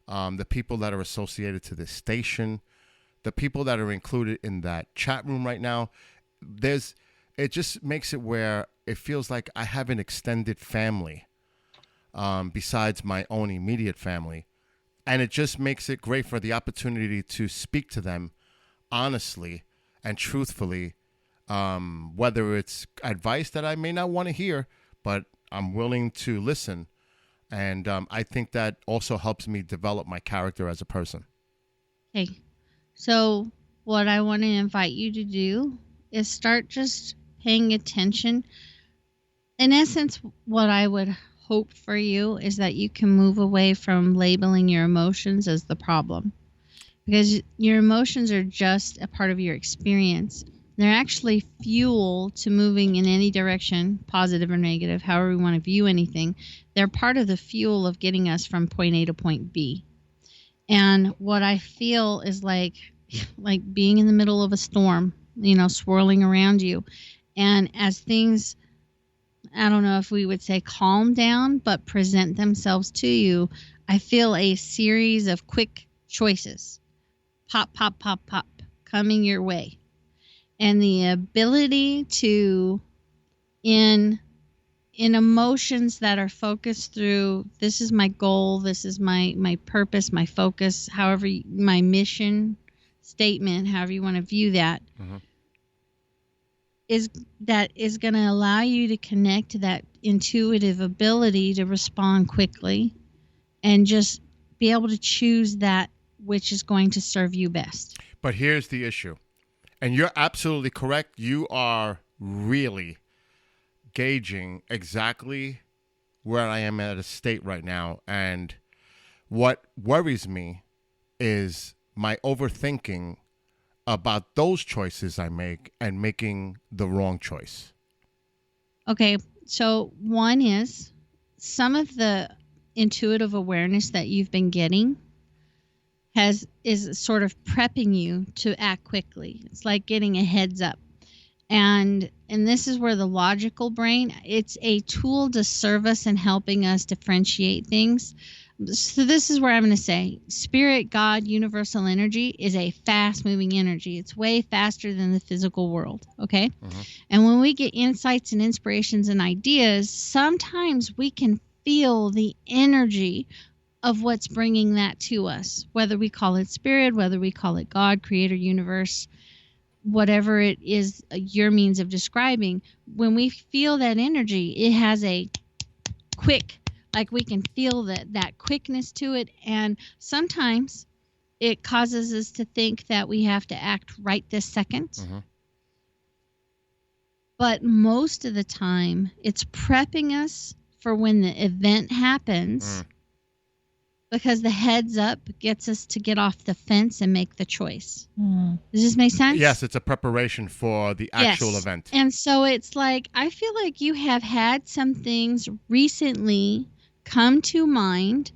the people that are associated to this station, the people that are included in that chat room right now. It just makes it where it feels like I have an extended family besides my own immediate family. And it just makes it great for the opportunity to speak to them honestly and truthfully, whether it's advice that I may not want to hear, but I'm willing to listen. And I think that also helps me develop my character as a person. Okay. So what I want to invite you to do is start just paying attention. In essence, what I would hope for you is that you can move away from labeling your emotions as the problem. Because your emotions are just a part of your experience. They're actually fuel to moving in any direction, positive or negative, however we want to view anything. They're part of the fuel of getting us from point A to point B. And what I feel is like being in the middle of a storm, swirling around you. And as things, I don't know if we would say calm down, but present themselves to you, I feel a series of quick choices. Pop, pop, pop, pop, coming your way. And the ability to, in emotions that are focused through, this is my goal, this is my purpose, my focus, my mission statement, however you want to view that, is going to allow you to connect to that intuitive ability to respond quickly and just be able to choose that which is going to serve you best. But here's the issue. And you're absolutely correct. You are really gauging exactly where I am at a state right now. And what worries me is my overthinking about those choices I make and making the wrong choice. Okay, so one is some of the intuitive awareness that you've been getting is sort of prepping you to act quickly. It's like getting a heads up. And this is where the logical brain, it's a tool to serve us and helping us differentiate things. So this is where I'm going to say spirit, God, universal energy is a fast moving energy. It's way faster than the physical world. Okay. And when we get insights and inspirations and ideas, sometimes we can feel the energy of what's bringing that to us, whether we call it spirit, whether we call it God, creator, universe, whatever it is your means of describing. When we feel that energy, it has a quick, like we can feel that quickness to it. And sometimes it causes us to think that we have to act right this second. Mm-hmm. But most of the time, it's prepping us for when the event happens, because the heads up gets us to get off the fence and make the choice. Does this make sense? Yes, it's a preparation for the actual event. And so it's like, I feel like you have had some things recently come to mind,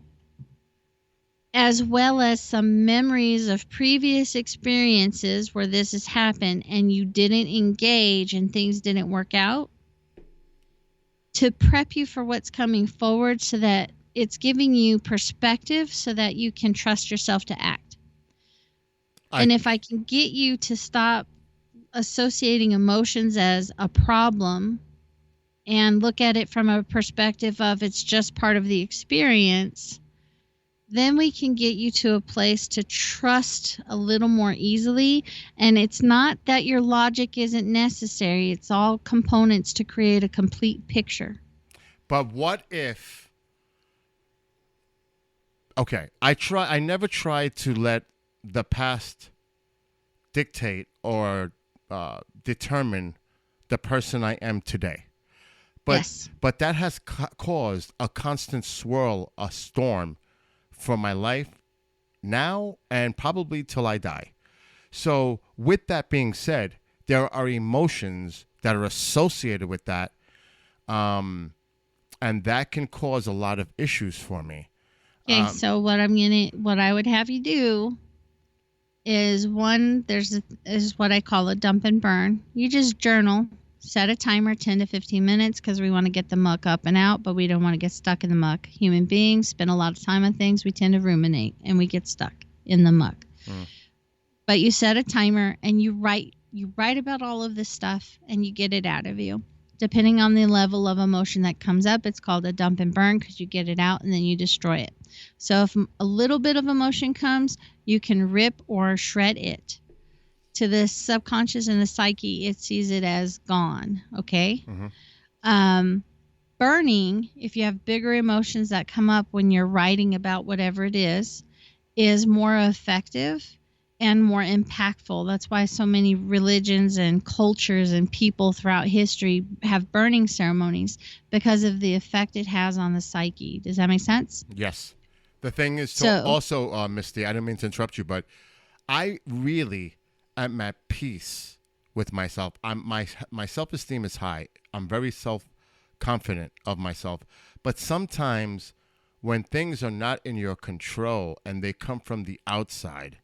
as well as some memories of previous experiences where this has happened and you didn't engage and things didn't work out, to prep you for what's coming forward, so that it's giving you perspective so that you can trust yourself to act. And if I can get you to stop associating emotions as a problem and look at it from a perspective of it's just part of the experience, then we can get you to a place to trust a little more easily. And it's not that your logic isn't necessary. It's all components to create a complete picture. But what if... Okay, I never try to let the past dictate or determine the person I am today. But that has caused a constant swirl, a storm for my life now and probably till I die. So with that being said, there are emotions that are associated with that, and that can cause a lot of issues for me. Okay, so what I would have you do is is what I call a dump and burn. You just journal, set a timer 10 to 15 minutes, because we want to get the muck up and out, but we don't want to get stuck in the muck. Human beings spend a lot of time on things. We tend to ruminate and we get stuck in the muck. But you set a timer and you write about all of this stuff and you get it out of you. Depending on the level of emotion that comes up, it's called a dump and burn, because you get it out and then you destroy it. So if a little bit of emotion comes, you can rip or shred it. To the subconscious and the psyche, it sees it as gone, okay? Burning, if you have bigger emotions that come up when you're writing about whatever it is more effective and more impactful. That's why so many religions and cultures and people throughout history have burning ceremonies, because of the effect it has on the psyche. Does that make sense? Yes. The thing is also, Misty, I didn't mean to interrupt you, but I really am at peace with myself. My self-esteem is high. I'm very self-confident of myself. But sometimes when things are not in your control and they come from the outside,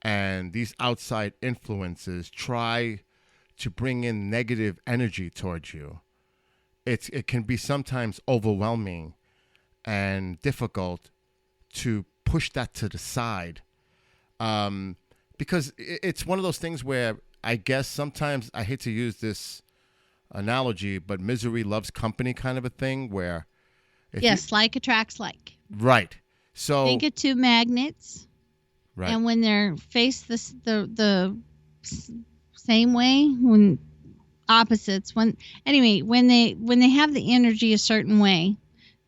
and these outside influences try to bring in negative energy towards you, it can be sometimes overwhelming and difficult to push that to the side. Because it's one of those things where I guess sometimes, I hate to use this analogy, but misery loves company kind of a thing, where... Like attracts like. Right. So think of two magnets. Right. And when they're faced the same way, when opposites, when they have the energy a certain way,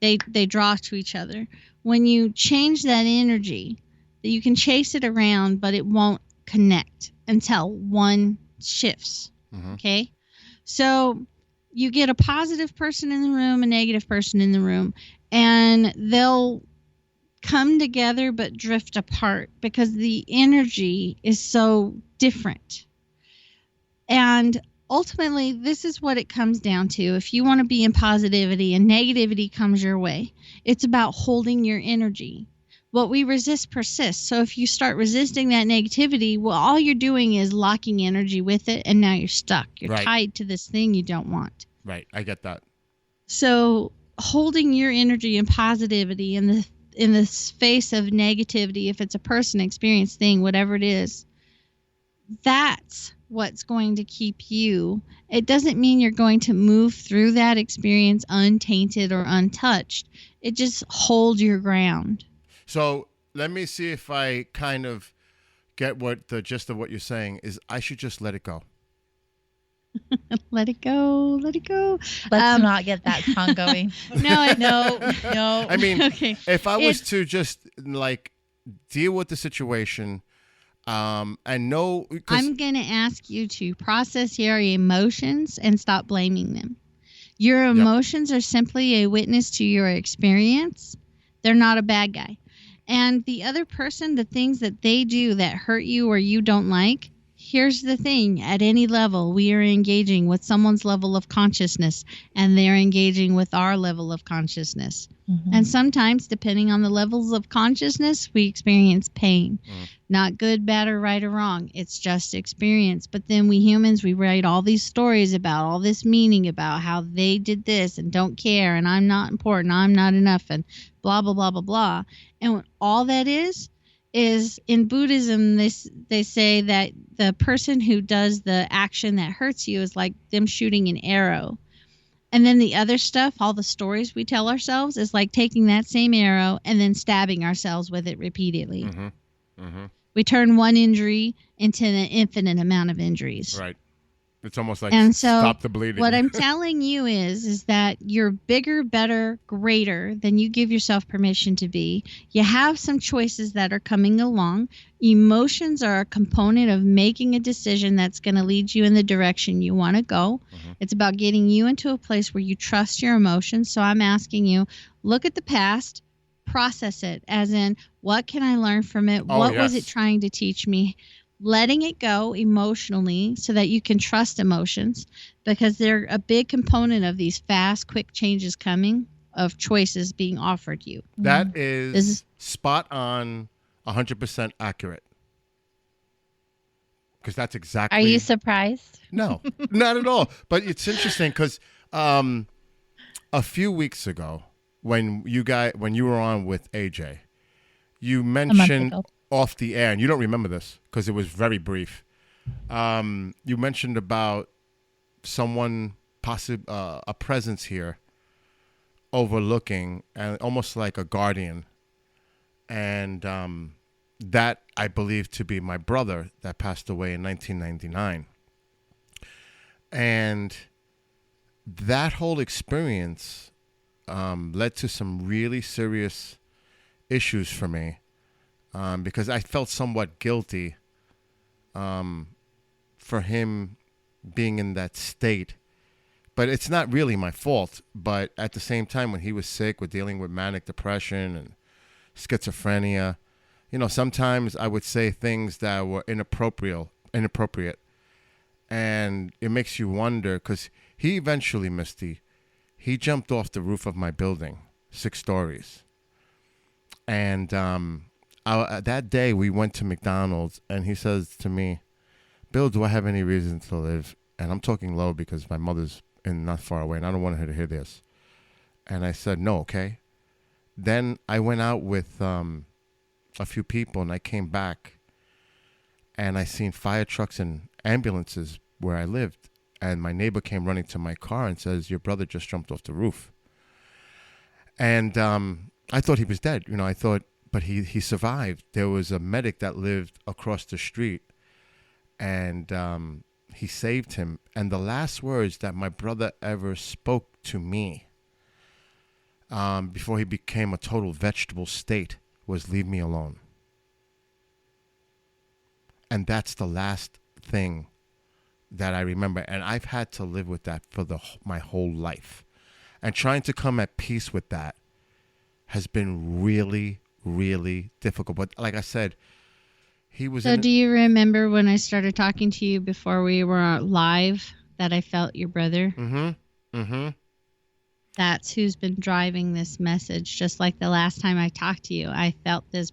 they draw to each other. When you change that energy, you can chase it around, but it won't connect until one shifts. Okay? So you get a positive person in the room, a negative person in the room, and they'll come together but drift apart because the energy is so different. And ultimately, this is what it comes down to. If you want to be in positivity and negativity comes your way, it's about holding your energy. What we resist persists. So if you start resisting that negativity, well, all you're doing is locking energy with it, and now you're stuck. You're tied to this thing you don't want. Right. I get that. So holding your energy and positivity in the face of negativity, if it's a person, experience, thing, whatever it is, that's what's going to keep you. It doesn't mean you're going to move through that experience untainted or untouched. It just holds your ground. So let me see if I kind of get what the gist of what you're saying is. I should just let it go. Let it go. Let it go. Let's not get that song going. No. No. I mean, if I was to just like deal with the situation, and know. I'm going to ask you to process your emotions and stop blaming them. Your emotions are simply a witness to your experience. They're not a bad guy. And the other person, the things that they do that hurt you or you don't like, here's the thing. At any level, we are engaging with someone's level of consciousness, and they're engaging with our level of consciousness. And sometimes, depending on the levels of consciousness, we experience pain. Not good, bad, or right or wrong. It's just experience. But then we humans, we write all these stories about all this meaning about how they did this and don't care, and I'm not important, I'm not enough, and blah, blah, blah, blah, blah. And what all that is in Buddhism, they say that the person who does the action that hurts you is like them shooting an arrow. And then the other stuff, all the stories we tell ourselves, is like taking that same arrow and then stabbing ourselves with it repeatedly. We turn one injury into an infinite amount of injuries. Right. It's almost like and so stop the bleeding. What I'm telling you is that you're bigger, better, greater than you give yourself permission to be. You have some choices that are coming along. Emotions are a component of making a decision that's going to lead you in the direction you want to go. It's about getting you into a place where you trust your emotions. So I'm asking you, look at the past, process it, as in, what can I learn from it? What was it trying to teach me? Letting it go emotionally so that you can trust emotions, because they're a big component of these fast, quick changes coming, of choices being offered you. That is spot on, 100% accurate. Because that's exactly... Are you surprised? No, not at all. But it's interesting because a few weeks ago, when you were on with AJ, you mentioned off the air, and you don't remember this because it was very brief. You mentioned about someone, a presence here, overlooking, and almost like a guardian, and that I believe to be my brother that passed away in 1999. And that whole experience led to some really serious issues for me, because I felt somewhat guilty for him being in that state. But it's not really my fault. But at the same time, when he was sick with dealing with manic depression and schizophrenia, sometimes I would say things that were inappropriate. And it makes you wonder, because he eventually, Misty, he jumped off the roof of my building, 6 stories. And that day we went to McDonald's, and he says to me, "Bill, do I have any reason to live?" And I'm talking low because my mother's not far away, and I don't want her to hear this. And I said, "No, okay." Then I went out with a few people, and I came back, and I seen fire trucks and ambulances where I lived. And my neighbor came running to my car and says, "Your brother just jumped off the roof." And I thought he was dead. But he survived. There was a medic that lived across the street, and he saved him. And the last words that my brother ever spoke to me before he became a total vegetable state was, "Leave me alone." And that's the last thing that I remember. And I've had to live with that for my whole life. And trying to come at peace with that has been really, really difficult. But like I said, he was... So do you remember when I started talking to you before we were live that I felt your brother? That's who's been driving this message. Just like the last time I talked to you, I felt this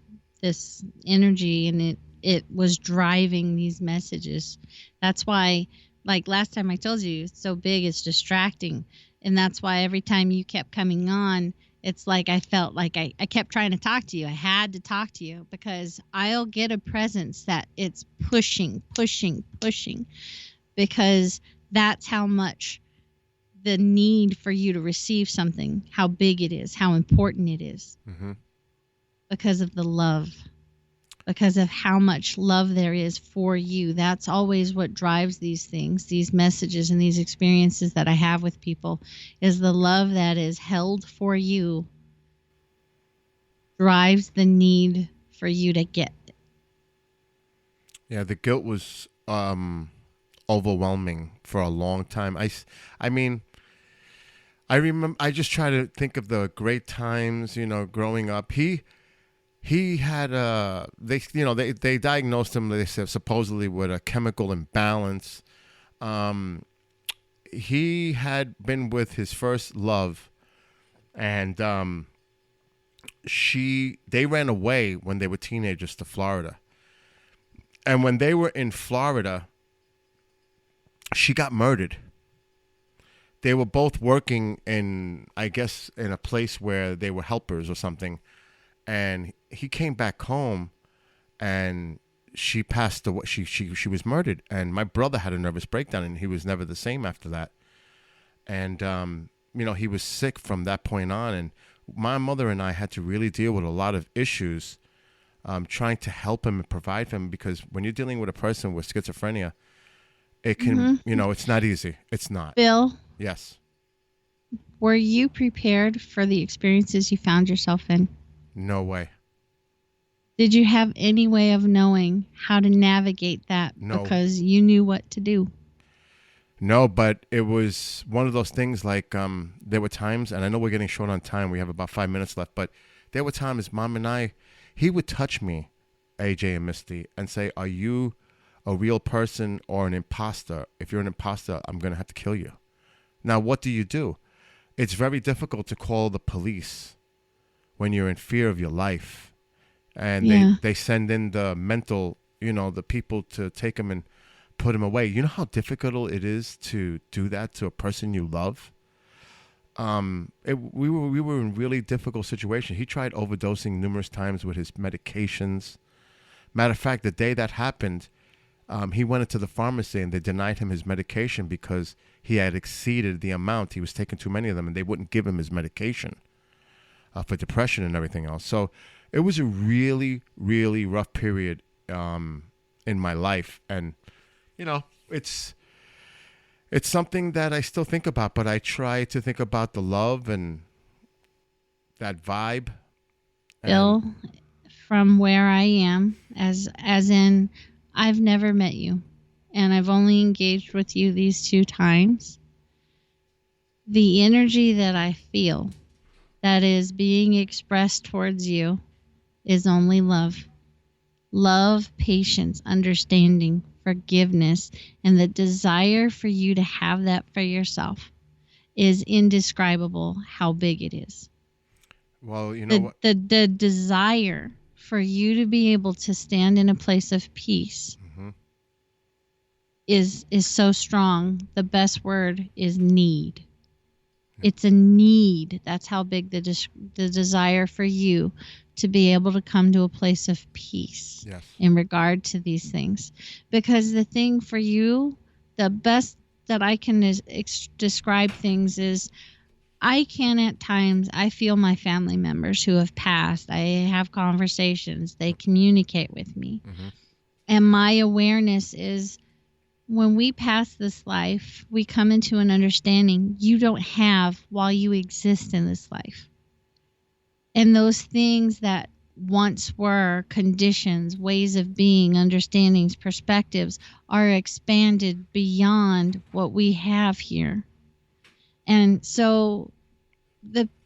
energy, and it was driving these messages. That's why, like last time I told you, it's so big, it's distracting. And that's why every time you kept coming on, it's like I felt like I kept trying to talk to you. I had to talk to you because I'll get a presence that it's pushing, because that's how much the need for you to receive something, how big it is, how important it is, because of the love, because of how much love there is for you. That's always what drives these things, these messages and these experiences that I have with people, is the love that is held for you drives the need for you to get it. Yeah, the guilt was overwhelming for a long time. I mean, I remember. I just try to think of the great times, growing up. He had they diagnosed him. They said supposedly with a chemical imbalance. He had been with his first love, and they ran away when they were teenagers to Florida. And when they were in Florida, she got murdered. They were both working in a place where they were helpers or something. And he came back home and she passed away. She was murdered. And my brother had a nervous breakdown and he was never the same after that. And, he was sick from that point on. And my mother and I had to really deal with a lot of issues trying to help him and provide for him, because when you're dealing with a person with schizophrenia, it can, it's not easy. It's not. Bill? Yes. Were you prepared for the experiences you found yourself in? No way. Did you have any way of knowing how to navigate that? No. Because you knew what to do. No, but it was one of those things like there were times, and I know we're getting short on time. We have about 5 minutes left, but there were times Mom and I, he would touch me, AJ and Misty, and say, "Are you a real person or an imposter? If you're an imposter, I'm going to have to kill you." Now, what do? It's very difficult to call the police when you're in fear of your life. And they send in the mental, the people to take him and put him away. You know how difficult it is to do that to a person you love? We were in really difficult situation. He tried overdosing numerous times with his medications. Matter of fact, the day that happened, he went into the pharmacy and they denied him his medication because he had exceeded the amount. He was taking too many of them and they wouldn't give him his medication for depression and everything else. So it was a really, really rough period in my life. And, it's something that I still think about, but I try to think about the love and that vibe. Bill, from where I am, as in I've never met you and I've only engaged with you these 2 times. The energy that I feel that is being expressed towards you is only love. Love, patience, understanding, forgiveness, and the desire for you to have that for yourself is indescribable how big it is. Well, you know what? The desire for you to be able to stand in a place of peace is so strong. The best word is need. It's a need. That's how big the desire for you to be able to come to a place of peace in regard to these things. Because the thing for you, the best that I can describe things is I can at times, I feel my family members who have passed. I have conversations. They communicate with me. And my awareness is when we pass this life, we come into an understanding you don't have while you exist in this life. And those things that once were conditions, ways of being, understandings, perspectives are expanded beyond what we have here. And so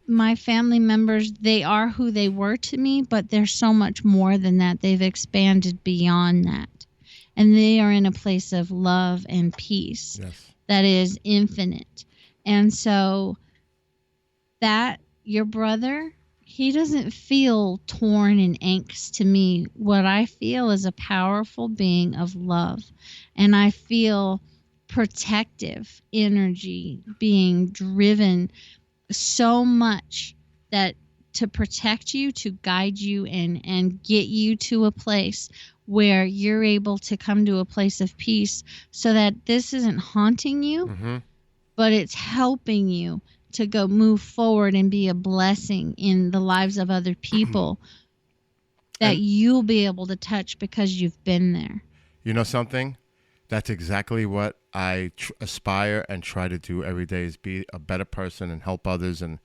my family members, they are who they were to me, but they're so much more than that. They've expanded beyond that. And they are in a place of love and peace that is infinite. And so that your brother, he doesn't feel torn and angst to me. What I feel is a powerful being of love. And I feel protective energy being driven so much that to protect you, to guide you and get you to a place where you're able to come to a place of peace so that this isn't haunting you, but it's helping you to go move forward and be a blessing in the lives of other people that you'll be able to touch because you've been there. You know something? That's exactly what I aspire and try to do every day, is be a better person and help others and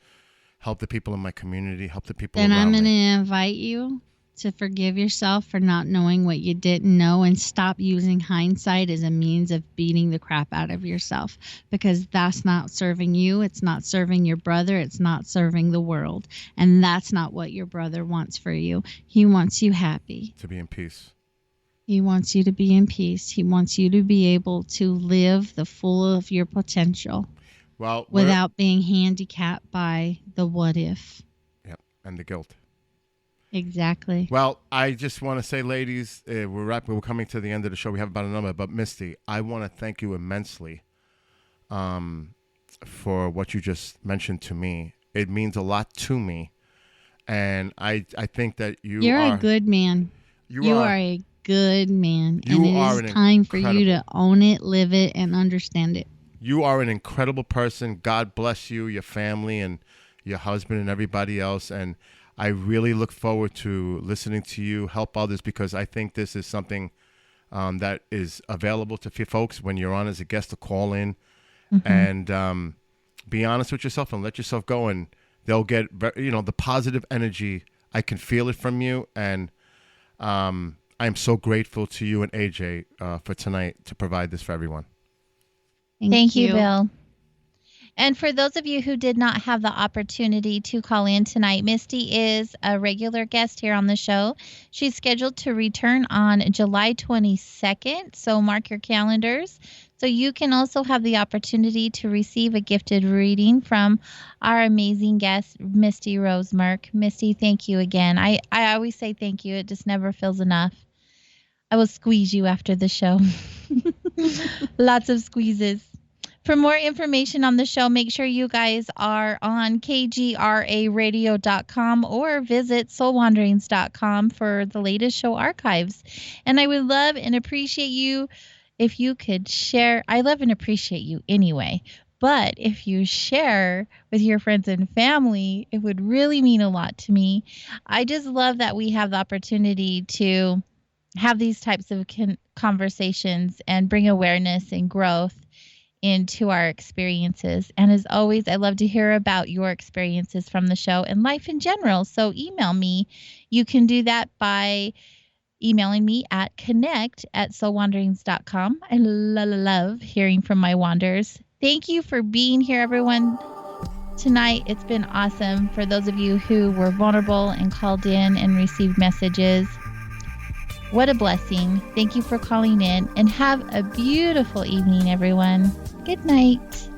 help the people in my community, help the people around me. Then I'm going to invite you to forgive yourself for not knowing what you didn't know, and stop using hindsight as a means of beating the crap out of yourself, because that's not serving you. It's not serving your brother. It's not serving the world. And that's not what your brother wants for you. He wants you happy. To be in peace. He wants you to be in peace. He wants you to be able to live the full of your potential without being handicapped by the what if. Yep, and the guilt. Exactly. Well, I just want to say, ladies, we're coming to the end of the show. We have about a number, but Misty, I want to thank you immensely for what you just mentioned to me. It means a lot to me, and I think that you're a good man. You are a good man, and it is time for you to own it, live it, and understand it. You are an incredible person. God bless you, your family, and your husband, and everybody else, and I really look forward to listening to you help others, because I think this is something that is available to folks when you're on as a guest to call in and be honest with yourself and let yourself go, and they'll get the positive energy. I can feel it from you, and I'm so grateful to you and AJ for tonight to provide this for everyone. Thank you, Bill. And for those of you who did not have the opportunity to call in tonight, Misty is a regular guest here on the show. She's scheduled to return on July 22nd, so mark your calendars. So you can also have the opportunity to receive a gifted reading from our amazing guest, Misty Rose Merck. Misty, thank you again. I always say thank you. It just never feels enough. I will squeeze you after the show. Lots of squeezes. For more information on the show, make sure you guys are on kgraradio.com or visit soulwanderings.com for the latest show archives. And I would love and appreciate you if you could share. I love and appreciate you anyway. But if you share with your friends and family, it would really mean a lot to me. I just love that we have the opportunity to have these types of conversations and bring awareness and growth into our experiences. And as always, I love to hear about your experiences from the show and life in general. So email me. You can do that by emailing me at connect@soulwanderings.com. I love hearing from my wanderers. Thank you for being here, everyone. Tonight, it's been awesome. For those of you who were vulnerable and called in and received messages, what a blessing. Thank you for calling in, and have a beautiful evening, everyone. Good night.